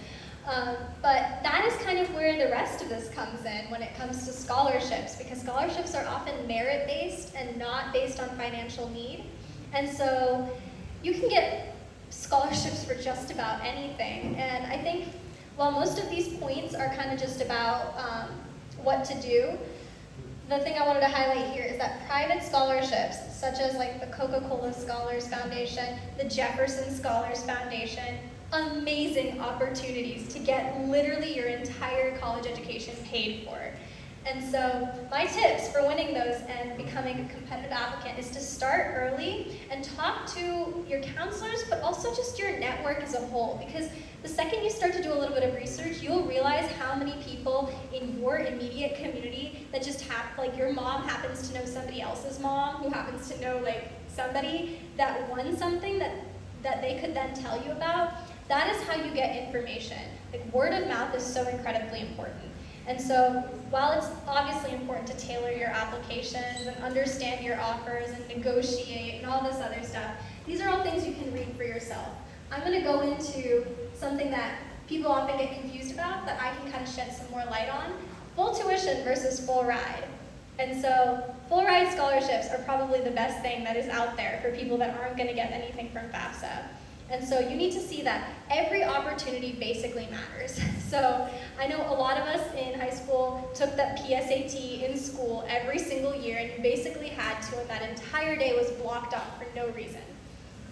But that is kind of where the rest of this comes in when it comes to scholarships, because scholarships are often merit-based and not based on financial need. And so you can get scholarships for just about anything. And I think while most of these points are kind of just about what to do, the thing I wanted to highlight here is that private scholarships, such as the Coca-Cola Scholars Foundation, the Jefferson Scholars Foundation, amazing opportunities to get literally your entire college education paid for. And so my tips for winning those and becoming a competitive applicant is to start early and talk to your counselors, but also just your network as a whole. Because the second you start to do a little bit of research, you'll realize how many people in your immediate community that just have, your mom happens to know somebody else's mom who happens to know somebody that won something that they could then tell you about. That is how you get information. Word of mouth is so incredibly important. And so while it's obviously important to tailor your applications and understand your offers and negotiate and all this other stuff, these are all things you can read for yourself. I'm going to go into something that people often get confused about that I can kind of shed some more light on. Full tuition versus full ride. And so full ride scholarships are probably the best thing that is out there for people that aren't going to get anything from FAFSA. And so you need to see that every opportunity basically matters. So I know a lot of us in high school took that PSAT in school every single year, and you basically had to, and that entire day was blocked off for no reason.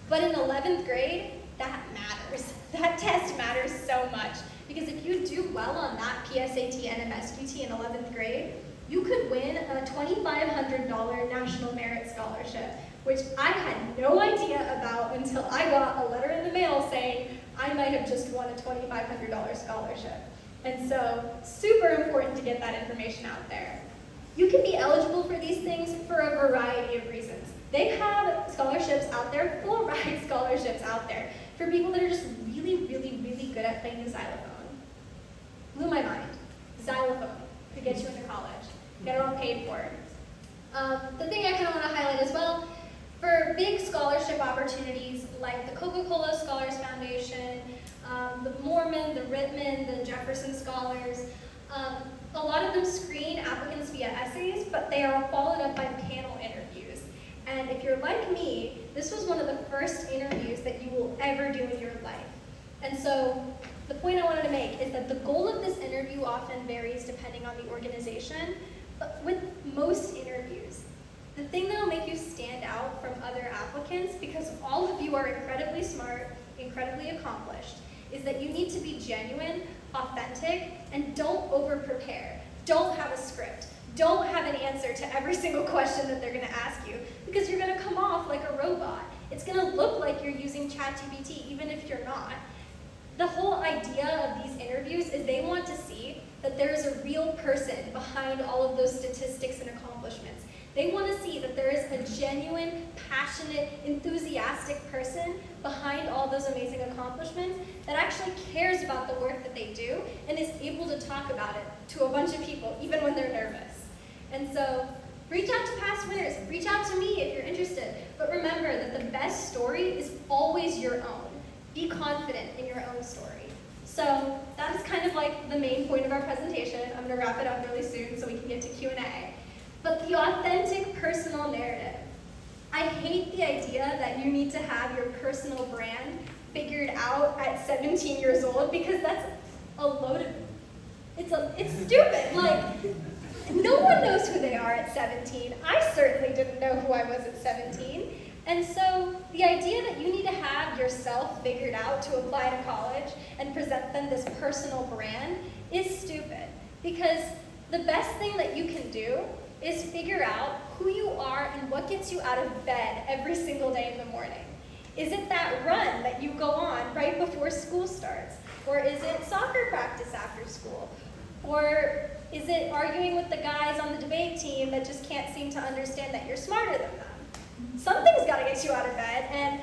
But in 11th grade, that matters. That test matters so much, because if you do well on that PSAT and MSQT in 11th grade, you could win a $2,500 National Merit Scholarship, which I had no idea about until I got a letter in the mail saying I might have just won a $2,500 scholarship. And so, super important to get that information out there. You can be eligible for these things for a variety of reasons. They have scholarships out there, full ride scholarships out there, for people that are just really, really, really good at playing the xylophone. Blew my mind. Xylophone could get you into college. Get it all paid for. The thing I kind of want to highlight as well, for big scholarship opportunities like the Coca-Cola Scholars Foundation, the Mormon, the Rittman, the Jefferson Scholars, a lot of them screen applicants via essays, but they are followed up by panel interviews. And if you're like me, this was one of the first interviews that you will ever do in your life. And so the point I wanted to make is that the goal of this interview often varies depending on the organization, but with most interviews, the thing that will make you stand out from other applicants, because all of you are incredibly smart, incredibly accomplished, is that you need to be genuine, authentic, and don't over-prepare. Don't have a script. Don't have an answer to every single question that they're gonna ask you, because you're gonna come off like a robot. It's gonna look like you're using ChatGPT, even if you're not. The whole idea of these interviews is they want to see that there is a real person behind all of those statistics and accomplishments. They want to see that there is a genuine, passionate, enthusiastic person behind all those amazing accomplishments that actually cares about the work that they do and is able to talk about it to a bunch of people, even when they're nervous. And so, reach out to past winners, reach out to me if you're interested, but remember that the best story is always your own. Be confident in your own story. So that is kind of like the main point of our presentation. I'm gonna wrap it up really soon so we can get to Q&A. But the authentic personal narrative. I hate the idea that you need to have your personal brand figured out at 17 years old, because that's a load of, it's stupid. Like, no one knows who they are at 17. I certainly didn't know who I was at 17. And so the idea that you need to have yourself figured out to apply to college and present them this personal brand is stupid. Because the best thing that you can do is figure out who you are and what gets you out of bed every single day in the morning. Is it that run that you go on right before school starts? Or is it soccer practice after school? Or is it arguing with the guys on the debate team that just can't seem to understand that you're smarter than them? Something's got to get you out of bed, and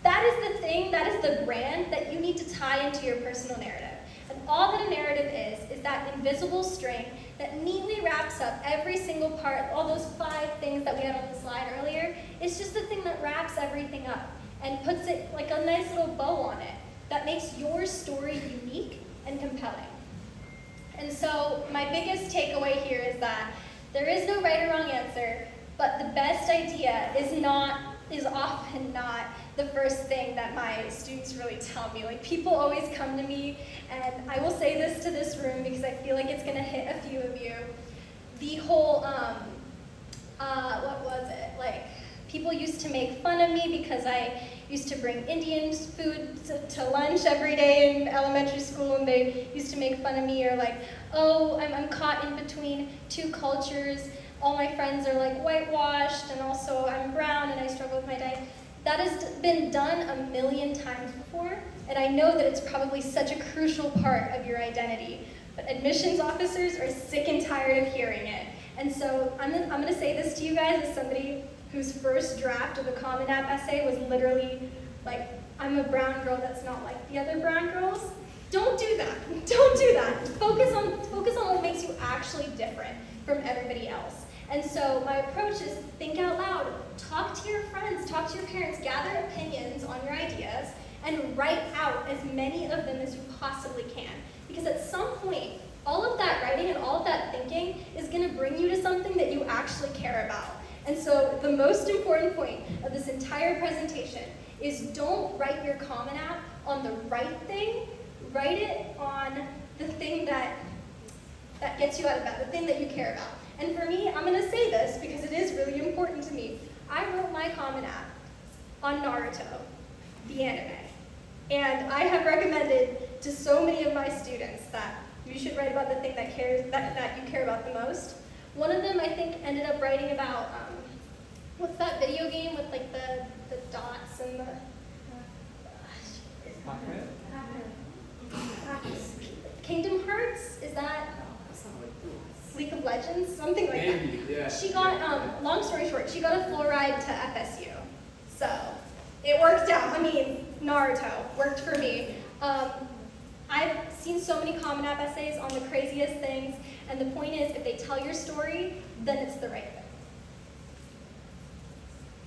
that is the thing, that is the brand that you need to tie into your personal narrative. And all that a narrative is that invisible string that neatly wraps up every single part, all those 5 things that we had on the slide earlier. It's just the thing that wraps everything up and puts it like a nice little bow on it that makes your story unique and compelling. And so my biggest takeaway here is that there is no right or wrong answer, but the best idea is often not the first thing that my students really tell me. Like, people always come to me, and I will say this to this room because I feel like it's gonna hit a few of you. The whole, what was it? Like, people used to make fun of me because I used to bring Indian food to lunch every day in elementary school, and they used to make fun of me, or like, oh, I'm caught in between 2 cultures. All my friends are like whitewashed, and also I'm brown and I struggle with my diet. That has been done a million times before, and I know that it's probably such a crucial part of your identity. But admissions officers are sick and tired of hearing it. And so I'm gonna say this to you guys as somebody whose first draft of the Common App essay was literally like, I'm a brown girl that's not like the other brown girls. Don't do that. Don't do that. Focus on what makes you actually different from everybody else. And so my approach is think out loud, talk to your friends, talk to your parents, gather opinions on your ideas, and write out as many of them as you possibly can. Because at some point, all of that writing and all of that thinking is going to bring you to something that you actually care about. And so the most important point of this entire presentation is don't write your Common App on the right thing, write it on the thing that gets you out of bed, the thing that you care about. And for me, I'm gonna say this because it is really important to me. I wrote my Common App on Naruto, the anime. And I have recommended to so many of my students that you should write about the thing that you care about the most. One of them, I think, ended up writing about, what's that video game with like the dots and the, Kingdom Hearts? Is that League of Legends? Something like that. Yeah. She got, long story short, she got a full ride to FSU. So it worked out. I mean, Naruto worked for me. I've seen so many Common App essays on the craziest things, and the point is, if they tell your story, then it's the right thing.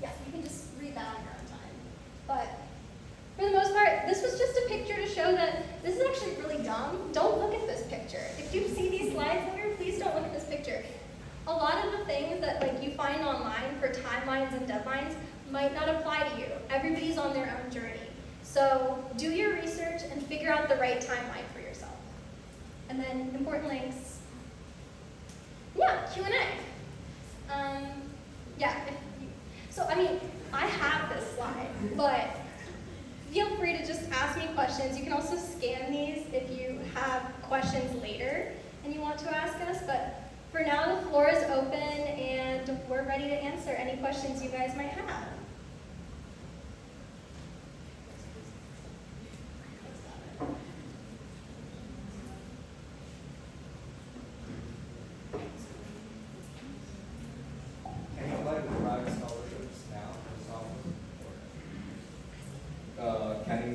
Yeah, you can just read that on your own time. But for the most part, this was just a picture to show that this is actually really dumb. Don't look at this picture. If you see these slides later, please don't look at this picture. a lot of the things that like you find online for timelines and deadlines might not apply to you. Everybody's on their own journey. So do your research and figure out the right timeline for yourself. And then important links. Yeah, Q&A. So I mean, I have this slide, but feel free to just ask me questions. You can also scan these if you have questions later and you want to ask us, but for now the floor is open and we're ready to answer any questions you guys might have. Can you apply for private scholarships now for sophomore?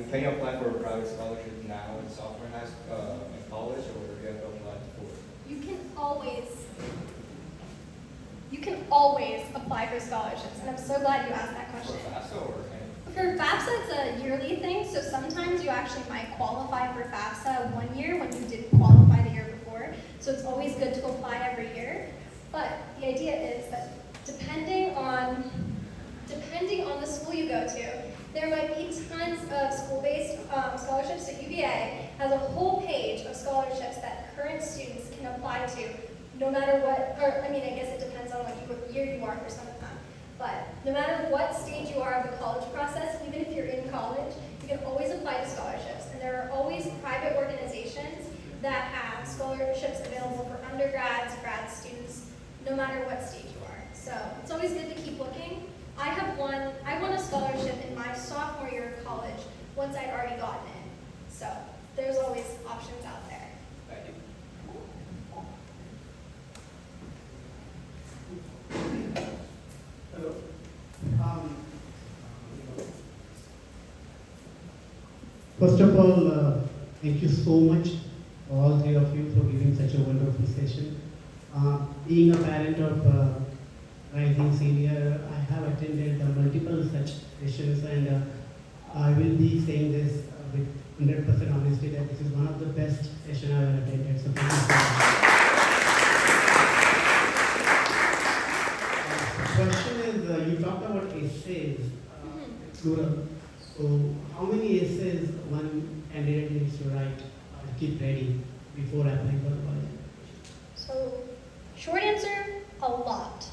Can you apply for a private scholarship now in sophomore in college, or do you have to apply before? You can always apply for scholarships, and I'm so glad you asked that For question. FAFSA or can For FAFSA, it's a yearly thing, so sometimes you actually might qualify for FAFSA one year when you didn't qualify the year before. So it's always good to apply every year. But the idea is that depending on the school you go to, there might be tons of school-based scholarships. So UVA has a whole page of scholarships that current students can apply to, no matter what, or I mean, I guess it depends on what year you are for some of them. But no matter what stage you are of the college process, even if you're in college, you can always apply to scholarships. And there are always private organizations that have scholarships available for undergrads, grad students, no matter what stage you are. So it's always good to keep looking. I won a scholarship in my sophomore year of college once I'd already gotten it. So there's always options out there. Thank you. Hello. First of all, thank you so much, all three of you, for giving such a wonderful session. Being a parent of rising senior, I have attended multiple such sessions, and I will be saying this with 100% honesty that this is one of the best sessions I have attended. So thank you so much. The question is, you talked about essays, plural. So how many essays one candidate needs to write or keep ready before applying for the college? So short answer, a lot.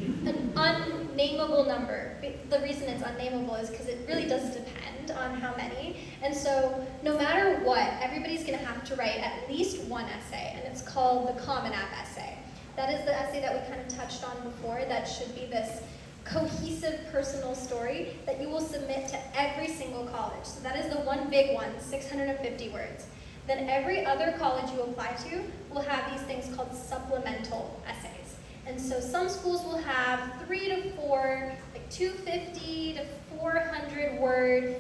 An unnameable number. The reason it's unnameable is because it really does depend on how many. And so no matter what, everybody's going to have to write at least one essay, and it's called the Common App essay. That is the essay that we kind of touched on before. That should be this cohesive personal story that you will submit to every single college. So that is the one big one, 650 words. Then every other college you apply to will have these things called supplemental essays. And so some schools will have 3 to 4, like 250 to 400 word,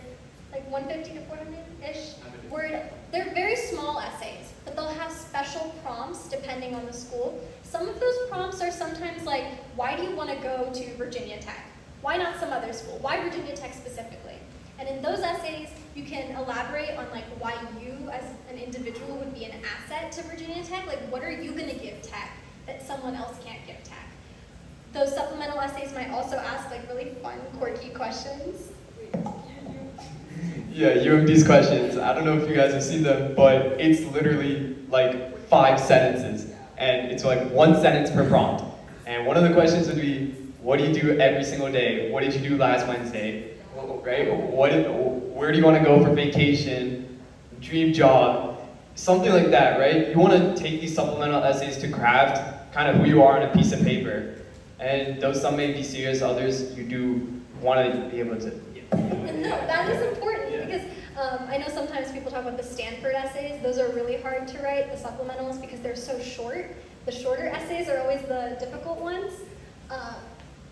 like 150 to 400-ish word. They're very small essays, but they'll have special prompts depending on the school. Some of those prompts are sometimes like, why do you want to go to Virginia Tech? Why not some other school? Why Virginia Tech specifically? And in those essays, you can elaborate on like why you as an individual would be an asset to Virginia Tech. Like, what are you going to give Tech that someone else can't give Tech? Those supplemental essays might also ask like really fun, quirky questions. Yeah, UMD's questions. I don't know if you guys have seen them, but it's literally like 5 sentences. And it's like 1 sentence per prompt. And one of the questions would be, what do you do every single day? What did you do last Wednesday? Right? Where do you want to go for vacation? Dream job? Something like that, right? You want to take these supplemental essays to craft kind of who you are on a piece of paper. And though some may be serious, others you do want to be able to. And no, that is important because I know sometimes people talk about the Stanford essays. Those are really hard to write, the supplementals, because they're so short. The shorter essays are always the difficult ones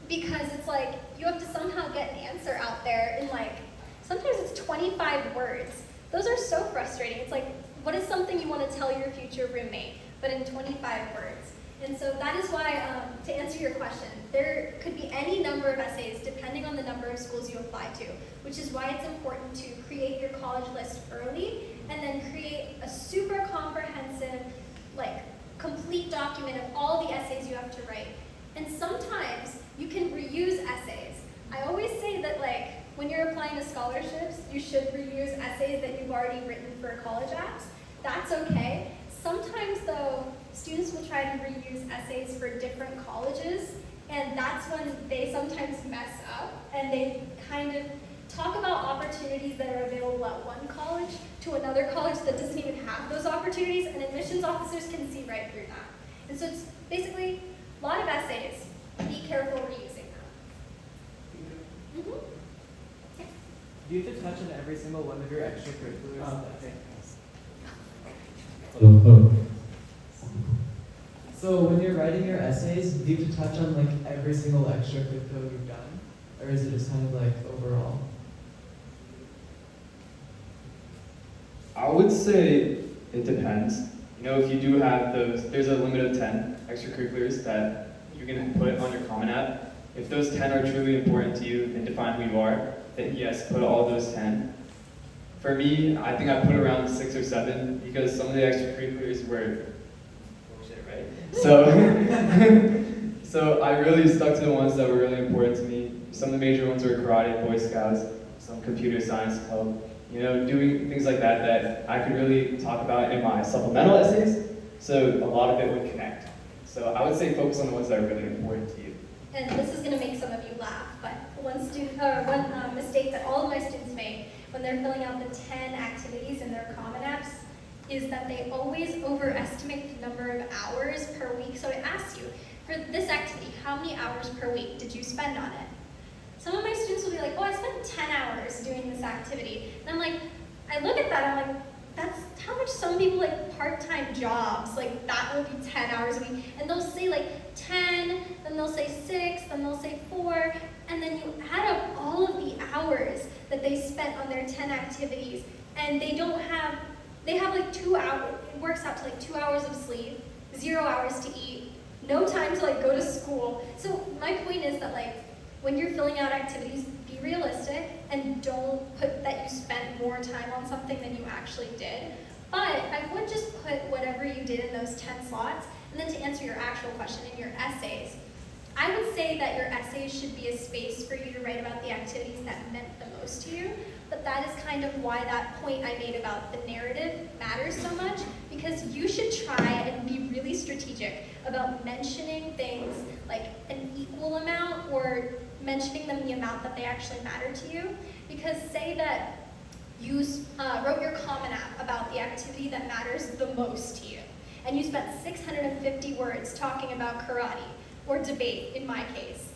because it's like you have to somehow get an answer out there in like, sometimes it's 25 words. Those are so frustrating. It's like, what is something you want to tell your future roommate, but in 25 words? And so that is why, to answer your question, there could be any number of essays depending on the number of schools you apply to, which is why it's important to create your college list early and then create a super comprehensive, like, complete complete document of all the essays you have to write. And sometimes you can reuse essays. I always say that like, when you're applying to scholarships, you should reuse essays that you've already written for college apps. That's okay. Sometimes though, students will try to reuse essays for different colleges, and that's when they sometimes mess up and they kind of talk about opportunities that are available at one college to another college that doesn't even have those opportunities, and admissions officers can see right through that. And so it's basically a lot of essays. Be careful reusing them. Mm-hmm. Do you have to touch on every single one of your extracurriculars? Hello. So when you're writing your essays, do you have to touch on like every single extracurricular you've done? Or is it just kind of like overall? I would say it depends. You know, if you do have those, there's a limit of 10 extracurriculars that you can put on your Common App. If those 10 are truly important to you and define who you are, then yes, put all those 10. For me, I think I put around 6 or 7 because some of the extracurriculars were bullshit, right? So I really stuck to the ones that were really important to me. Some of the major ones were karate, Boy Scouts, some computer science club, you know, doing things like that that I could really talk about in my supplemental essays. So a lot of it would connect. So I would say focus on the ones that are really important to you. And this is going to make some of you laugh, but one mistake that all of my students make when they're filling out the 10 activities in their Common Apps is that they always overestimate the number of hours per week. So it asks you, for this activity, how many hours per week did you spend on it? Some of my students will be like, oh, I spent 10 hours doing this activity. And I'm like, I look at that, I'm like, that's how much some people like part-time jobs, like that will be 10 hours a week. And they'll say like 10, then they'll say 6, then they'll say 4, and then you add up all of the hours that they spent on their 10 activities, and they have like 2 hours, it works out to like 2 hours of sleep, 0 hours to eat, no time to like go to school. So my point is that like, when you're filling out activities, be realistic and don't put that you spent more time on something than you actually did. But I would just put whatever you did in those 10 slots. And then to answer your actual question, in your essays, I would say that your essays should be a space for you to write about the activities that meant the most to you. But that is kind of why that point I made about the narrative matters so much, because you should try and be really strategic about mentioning things like an equal amount or mentioning them the amount that they actually matter to you. Because say that you wrote your Common App about the activity that matters the most to you, and you spent 650 words talking about karate, or debate in my case,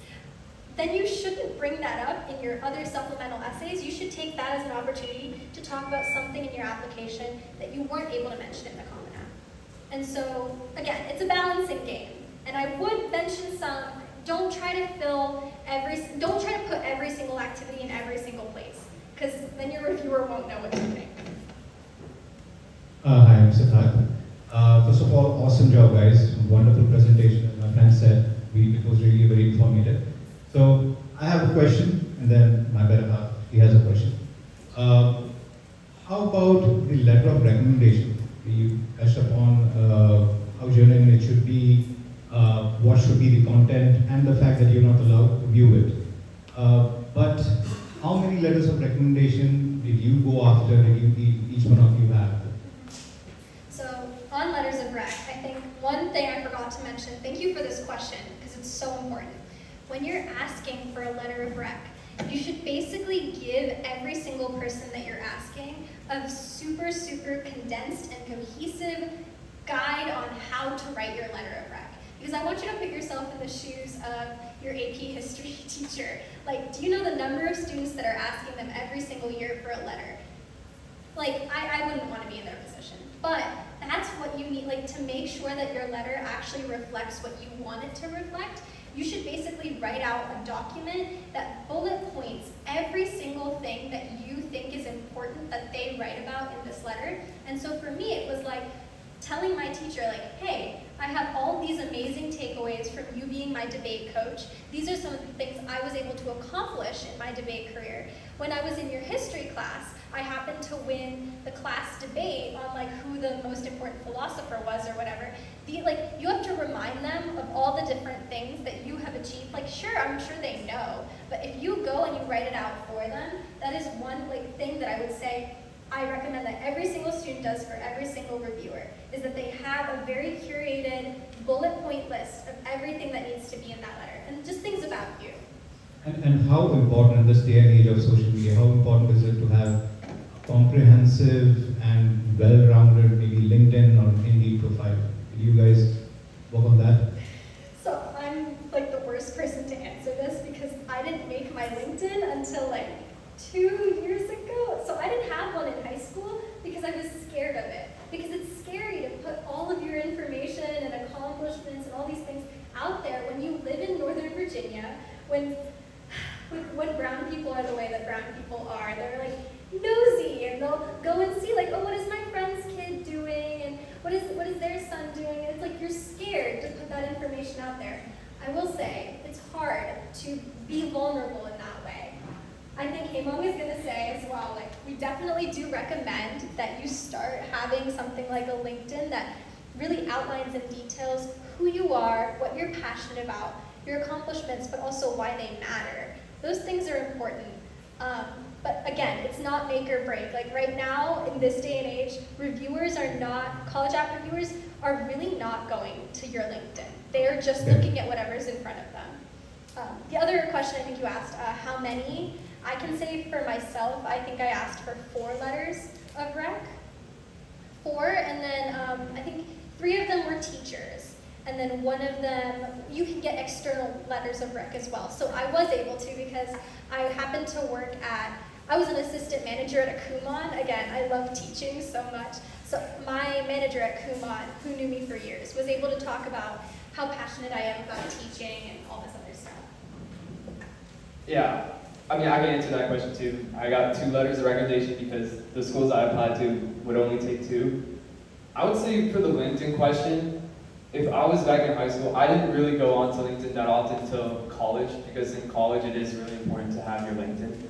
then you shouldn't bring that up in your other supplemental essays. You should take that as an opportunity to talk about something in your application that you weren't able to mention in the Common App. And so, again, it's a balancing game. And I would mention some, don't try to put every single activity in every single place, because then your reviewer won't know what to think. Hi, I'm Siddharth. First of all, awesome job, guys. Wonderful presentation. As my friend said, it was really very informative. So I have a question, and then my better half, he has a question. How about the letter of recommendation? You touched upon how genuine it should be, what should be the content, and the fact that you're not allowed to view it. But how many letters of recommendation did you go after, each one of you have? So on letters of rec, I think one thing I forgot to mention, thank you for this question, because it's so important. When you're asking for a letter of rec, you should basically give every single person that you're asking a super, super condensed and cohesive guide on how to write your letter of rec. Because I want you to put yourself in the shoes of your AP history teacher. Like, do you know the number of students that are asking them every single year for a letter? Like, I wouldn't want to be in their position. But that's what you need, like, to make sure that your letter actually reflects what you want it to reflect. You should basically write out a document that bullet points every single thing that you think is important that they write about in this letter. And so for me, it was like, telling my teacher like, hey, I have all these amazing takeaways from you being my debate coach. These are some of the things I was able to accomplish in my debate career. When I was in your history class, I happened to win the class debate on like who the most important philosopher was or whatever. You have to remind them of all the different things that you have achieved. Like, sure, I'm sure they know, but if you go and you write it out for them, that is one like thing that I would say I recommend that every single student does for every single reviewer, is that they have a very curated bullet point list of everything that needs to be in that letter, and just things about you. And how important in this day and age of social media, how important is it to have a comprehensive and well-rounded maybe LinkedIn or Indeed profile? Will you guys work on that? So I'm like the worst person to answer this because I didn't make my LinkedIn until like 2 years ago. So I didn't have one in high school because I was scared of it. Because it's scary to put all of your information and accomplishments and all these things out there when you live in Northern Virginia, when brown people are the way that brown people are. They're like nosy and they'll go and see like, oh, what is my friend's kid doing and what is their son doing? And it's like you're scared to put that information out there. I will say it's hard to be vulnerable in that way. I think Hemong is going to say as well, like we definitely do recommend that you start having something like a LinkedIn that really outlines and details who you are, what you're passionate about, your accomplishments, but also why they matter. Those things are important. But again, it's not make or break. Like right now, in this day and age, college app reviewers are really not going to your LinkedIn. They are just looking at whatever's in front of them. The other question I think you asked, how many? I can say for myself, I think I asked for 4 letters of rec. 4, and then I think 3 of them were teachers. And then one of them, you can get external letters of rec as well. So I was able to because I happened to I was an assistant manager at a Kumon. Again, I love teaching so much. So my manager at Kumon, who knew me for years, was able to talk about how passionate I am about teaching and all this other stuff. Yeah, I mean, I can answer that question too. I got 2 letters of recommendation because the schools I applied to would only take 2. I would say for the LinkedIn question, if I was back in high school, I didn't really go on to LinkedIn that often until college, because in college it is really important to have your LinkedIn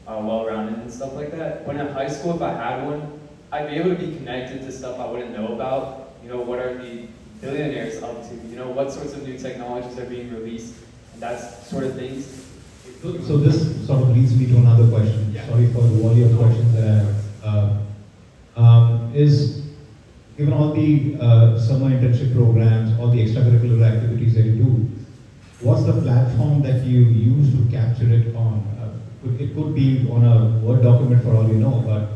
well-rounded and stuff like that. But in high school, if I had one, I'd be able to be connected to stuff I wouldn't know about. You know, what are the billionaires up to? You know, what sorts of new technologies are being released, and that sort of things. So this sort of leads me to another question. Yeah. Sorry for the volley of questions that I have. Given all the summer internship programs, all the extracurricular activities that you do, what's the platform that you use to capture it on? It could be on a Word document for all you know, but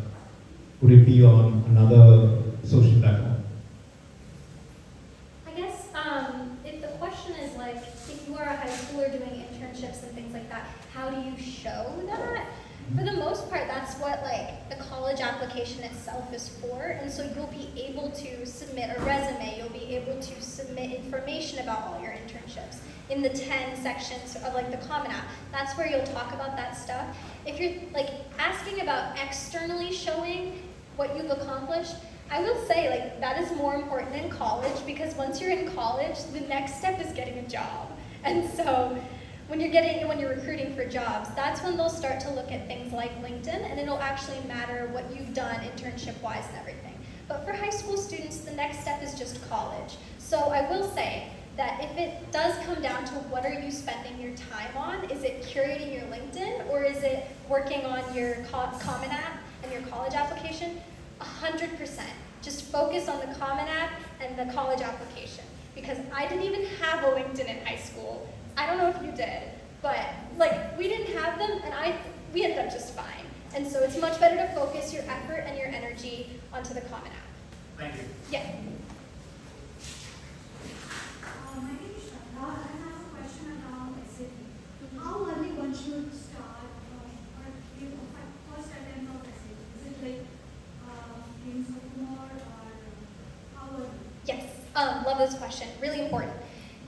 could it be on another social platform? I guess if the question is like, if you are a high schooler doing internships and things like that, how do you show that? For the most part, that's what like the college application itself is for, and so you'll be able to submit a resume, you'll be able to submit information about all your internships in the 10 sections of like the Common App. That's where you'll talk about that stuff. If you're like asking about externally showing what you've accomplished, I will say like that is more important in college, because once you're in college, the next step is getting a job. And so when you're recruiting for jobs, that's when they'll start to look at things like LinkedIn, and it'll actually matter what you've done internship-wise and everything. But for high school students, the next step is just college. So I will say that if it does come down to what are you spending your time on, is it curating your LinkedIn, or is it working on your Common App and your college application? 100%. Just focus on the Common App and the college application. Because I didn't even have a LinkedIn in high school. I don't know if you did, but like we didn't have them, and we ended up just fine. And so it's much better to focus your effort and your energy onto the Common App. Thank you. Yeah. My name is Shraddha, and I have a question around SAP. How early one should start, or give a first attempt of SAP? Is it like in sophomore, or how early? Yes. Love this question. Really important.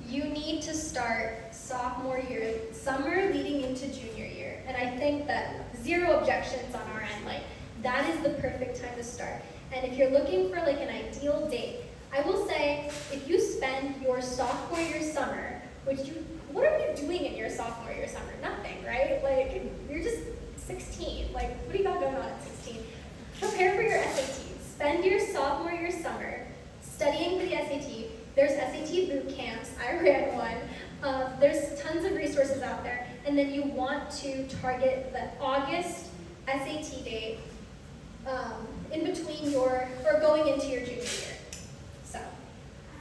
You need to start sophomore year, summer leading into junior year. And I think that 0 objections on our end. Like, that is the perfect time to start. And if you're looking for like an ideal date, I will say, if you spend your sophomore year summer, what are you doing in your sophomore year summer? Nothing, right? Like, you're just 16. Like, what do you got going on at 16? Prepare for your SATs. Spend your sophomore year summer studying for the SAT. There's SAT boot camps. I ran one. There's tons of resources out there. And then you want to target the August SAT date in between or going into your junior year. So.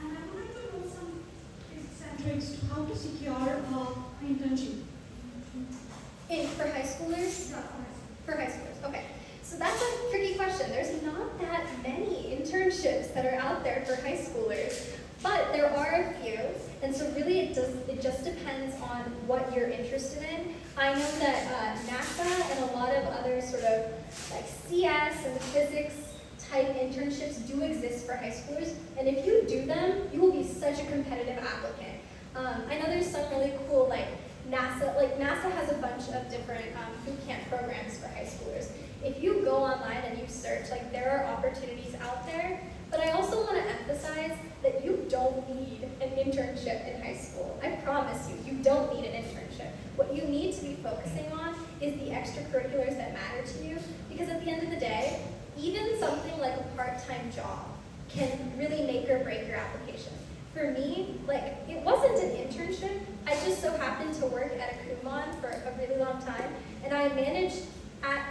And I would like to know some tips and tricks to how to secure an internship. For high schoolers? Yeah, For high schoolers, okay. So that's a tricky question. There's not that many internships that are out there for high schoolers, but there are a few. And so really it just depends on what you're interested in. I know that NASA and a lot of other sort of like CS and physics type internships do exist for high schoolers. And if you do them, you will be such a competitive applicant. I know there's some really cool NASA has a bunch of different boot camp programs for high schoolers. If you go online and you search, like there are opportunities out there, but I also want to emphasize that you don't need an internship in high school. I promise you, you don't need an internship. What you need to be focusing on is the extracurriculars that matter to you, because at the end of the day, even something like a part-time job can really make or break your application. For me, like, it wasn't an internship. I just so happened to work at a Kumon for a really long time, and I managed at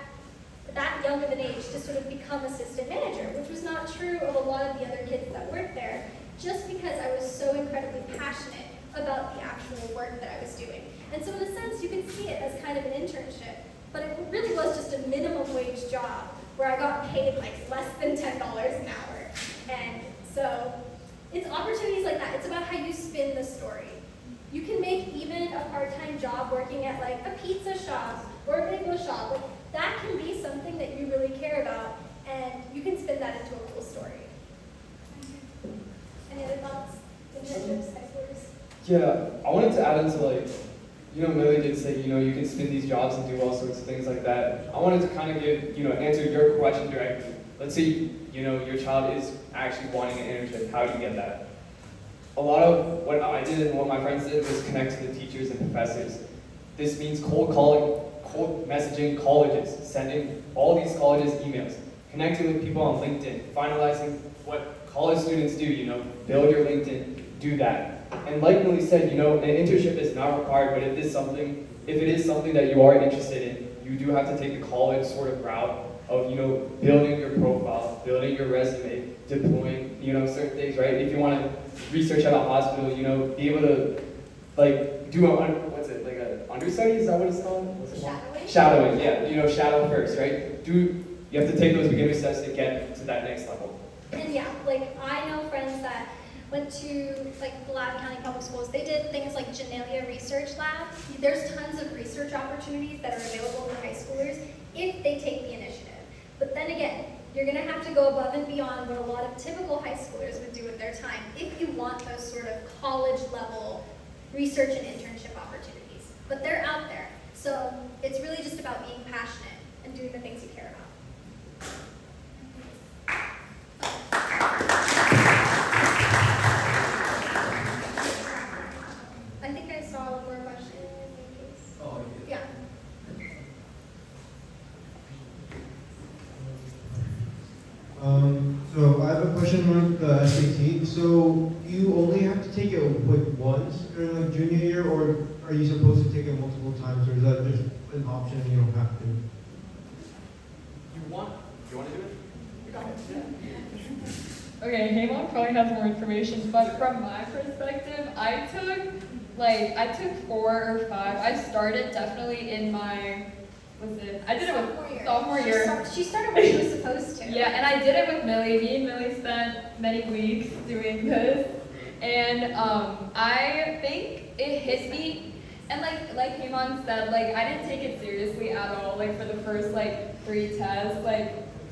that young of an age to sort of become assistant manager, which was not true of a lot of the other kids that worked there, just because I was so incredibly passionate about the actual work that I was doing. And so in a sense, you could see it as kind of an internship, but it really was just a minimum wage job where I got paid like less than $10 an hour. And so it's opportunities like that. It's about how you spin the story. You can make even a part-time job working at like a pizza shop or a bagel shop. Like, that can be something that you really care about, and you can spin that into a cool story. Any other thoughts? Internships, high schoolers? Yeah, I wanted to add into like, Millie did say, you can spin these jobs and do all sorts of things like that. I wanted to kind of give, answer your question directly. Let's say, your child is actually wanting an internship. How do you get that? A lot of what I did and what my friends did was connect to the teachers and professors. This means cold calling, cold messaging colleges, sending all these colleges emails, connecting with people on LinkedIn, finalizing what college students do, build your LinkedIn, do that. And like Millie said, an internship is not required, but if it is something that you are interested in, you do have to take the college sort of route of, building your profile, building your resume, deploying, certain things, right? If you want to research at a hospital, be able to, like, do a understudy, is that what it's called? What's it called? Shadowing. Shadowing, yeah, shadow first, right? You have to take those beginner steps to get to that next level. And yeah, like I know friends that went to like the Loudoun County Public Schools. They did things like Genelia Research Lab. There's tons of research opportunities that are available for high schoolers if they take the initiative. But then again, you're gonna have to go above and beyond what a lot of typical high schoolers would do with their time if you want those sort of college level research and internship opportunities. But they're out there. So it's really just about being passionate and doing the things you care about. I think I saw one more question in case. Oh, Yeah. So I have a question on the SAT. So you only have to take it once during like junior year, or are you supposed to take it multiple times, or is that just an option you don't have to? You want to do it? You got it. Yeah. Okay, Hamon probably has more information, but from my perspective, I took 4 or 5. I started definitely in my, I did it with sophomore year. She started when she was supposed to. Yeah, and I did it with Millie. Me and Millie spent many weeks doing this, and I think it hit me. And like Hamon said, I didn't take it seriously at all. For the first 3 tests,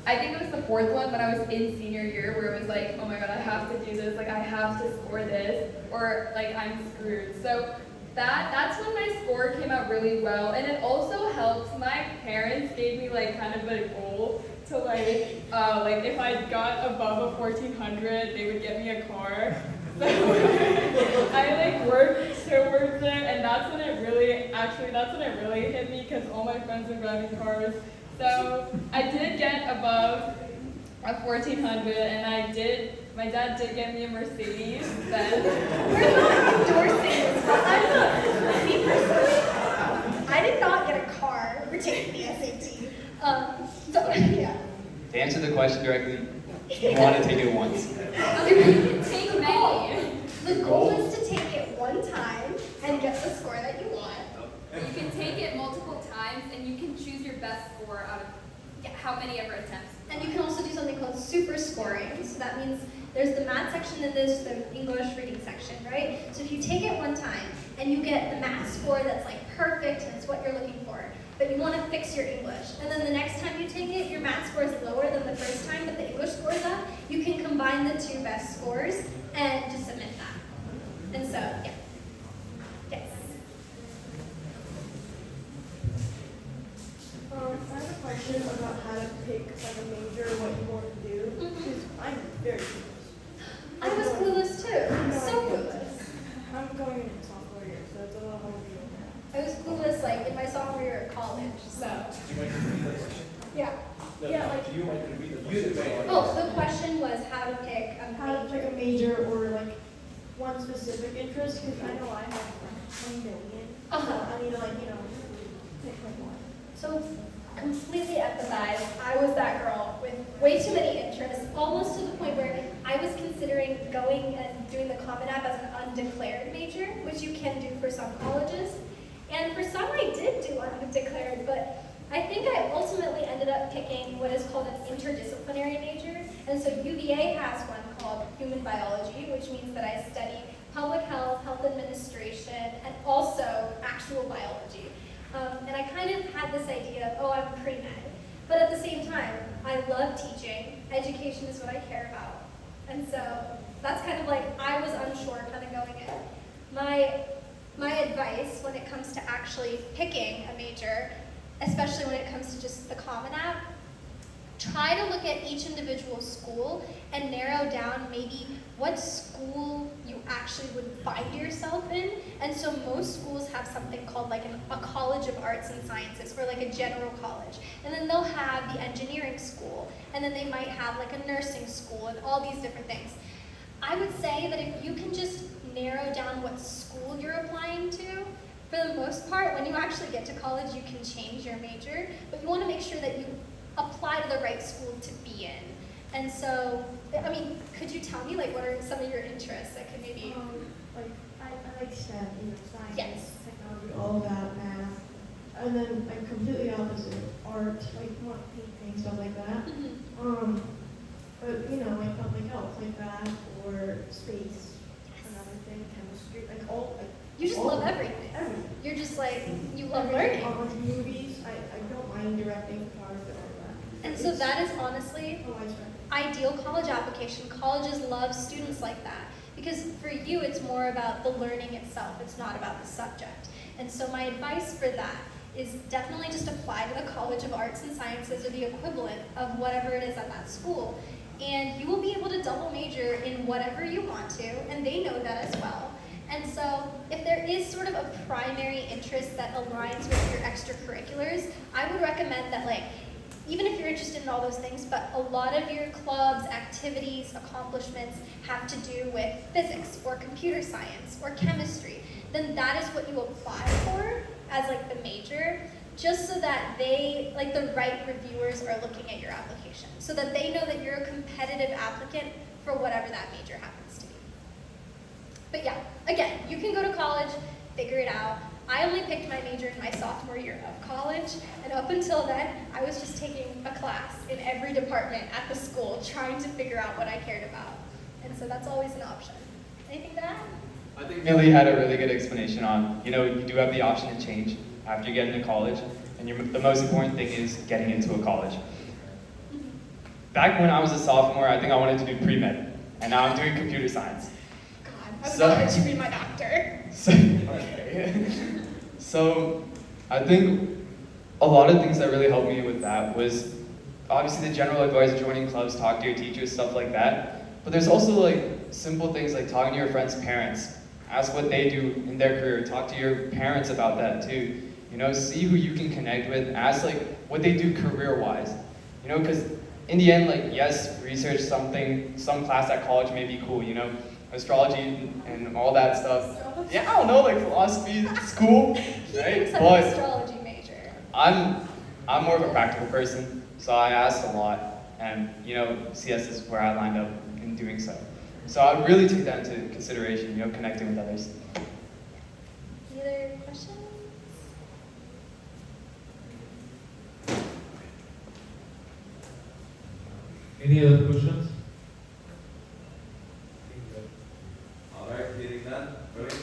I think it was the 4th one when I was in senior year where it was oh my god, I have to do this. I have to score this, or I'm screwed. So that's when my score came out really well, and it also helped. My parents gave me kind of a goal to like if I got above a 1400, they would get me a car. So I like worked towards it, and that's when it really hit me because all my friends were driving cars. So I did get above a 1400, and my dad did get me a Mercedes then. We're not endorsing this, but me personally, I did not get a car for taking the SAT. So, yeah. To answer the question directly, you want to take it once. You can take many. The goal is to take it one time and get the score that you want. You can take it multiple times, and you can choose your best score out of how many ever attempts. And you can also do something called super scoring. So that means there's the math section and there's the English reading section, right? So if you take it one time and you get the math score that's like perfect and it's what you're looking for, but you want to fix your English, and then the next time you take it, your math score is lower than the first time, but the English score is up, you can combine the two best scores and just submit that. And so, yeah. Yes. I have a question about how to pick like a major, what you want to do, because I'm very clueless. I was clueless too. So clueless. I'm going into sophomore year, so it's a little hard deal. I was clueless like in my sophomore year of college, so. Yeah. Yeah, like Oh, the question was how to pick a how to pick a major or like one specific interest, because I know I have like 20 million. Uh-huh. So I need to like, pick like one. So completely empathize. I was that girl with way too many interests, almost to the point where I was considering going and doing the Common App as an undeclared major, which you can do for some colleges. And for some I did do undeclared, but I think I ultimately ended up picking what is called an interdisciplinary major. And so UVA has one called human biology, which means that I study public health, health administration, and also actual biology. And I kind of had this idea of, I'm pre-med. But at the same time, I love teaching. Education is what I care about. And so that's kind of like, I was unsure kind of going in. My advice when it comes to actually picking a major, especially when it comes to just the Common App, try to look at each individual school and narrow down maybe what school you actually would find yourself in. And so most schools have something called like a college of arts and sciences, or like a general college. And then they'll have the engineering school, and then they might have like a nursing school and all these different things. I would say that if you can just narrow down what school you're applying to, for the most part, when you actually get to college, you can change your major, but you want to make sure that you apply to the right school to be in. And so, I mean, could you tell me, like, what are some of your interests that could maybe... Like, I like STEM, science, Yes. technology, all that, math. And then, like, completely opposite, art, like, more painting, stuff like that. Mhm. But, like, public health, like that, or space, another thing, chemistry, like, all, like... You just all love of it. everything. Everything. You're just like, you love Everything. learning. Like movies, I don't mind directing, photography, all that. And so that is honestly a widespread. ideal college application. Colleges love students like that because for you it's more about the learning itself. It's not about the subject. And so my advice for that is definitely just apply to the College of Arts and Sciences or the equivalent of whatever it is at that school. And you will be able to double major in whatever you want to, and they know that as well. And so if there is sort of a primary interest that aligns with your extracurriculars, I would recommend that, like, even if you're interested in all those things, but a lot of your clubs, activities, accomplishments have to do with physics or computer science or chemistry, then that is what you apply for as like the major, just so that they, like the right reviewers are looking at your application, so that they know that you're a competitive applicant for whatever that major happens to be. But yeah, again, you can go to college, figure it out. I only picked my major in my sophomore year of college, and up until then, I was just taking a class in every department at the school, trying to figure out what I cared about. And so that's always an option. Anything to add? I think Millie had a really good explanation on, you do have the option to change after you get into college, and the most important thing is getting into a college. Back when I was a sophomore, I think I wanted to do pre-med, and now I'm doing computer science. I would love that you be my doctor. So I think a lot of things that really helped me with that was obviously the general advice, joining clubs, talk to your teachers, stuff like that. But there's also like simple things like talking to your friends' parents. Ask what they do in their career. Talk to your parents about that too. You know, see who you can connect with. Ask like what they do career-wise. You know, because in the end, like yes, research something, some class at college may be cool. You know, astrology and all that stuff. Yeah, I don't know, like philosophy, it's cool, He right? thinks I'm an But astrology major. I'm more of a practical person, so I asked a lot, and you know, CS is where I lined up in doing so. So I would really take that into consideration, you know, connecting with others. Any other questions? Any other questions? All right, hearing none, ready?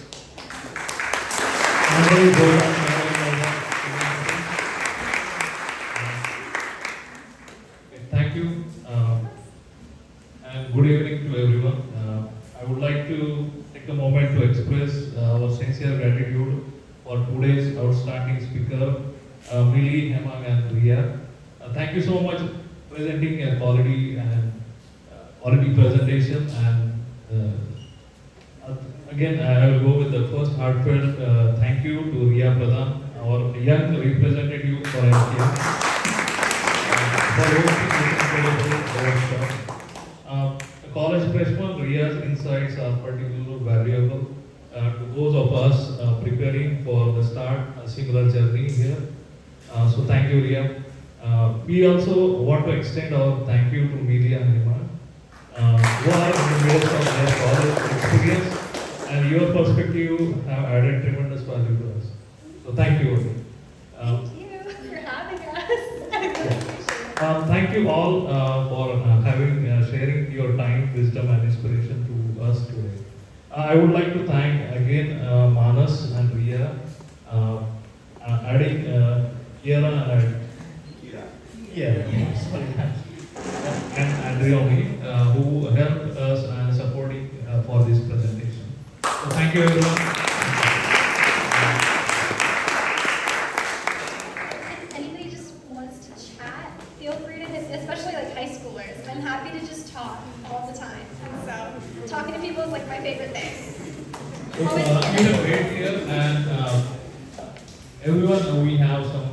Thank you, and good evening to everyone. I would like to take a moment to express our sincere gratitude for today's outstanding speaker, Millie, Hemang, and Ria. Thank you so much presenting a quality presentation, and again I will go with the first heartfelt thank you to Ria Pradhan, our young representative for SKM, for hosting this incredible workshop. The college freshman Ria's insights are particularly valuable to those of us preparing for the start a similar journey here. So thank you, Ria. We also want to extend our thank you to Melia and Hemang, who are in the midst of their college experience, and your perspective have added tremendous value to us. So thank you. Thank you for having us. I really appreciate it. Thank you all for sharing your time, wisdom, and inspiration to us today. I would like to thank again Manas and Ria, adding Kiera and and Riomi, who helped us and supporting for this presentation. So thank you everyone. If anybody just wants to chat, feel free to hit, especially like high schoolers. I'm happy to just talk all the time. And so talking to people is like my favorite thing. So, it's been a great year, and everyone, we have some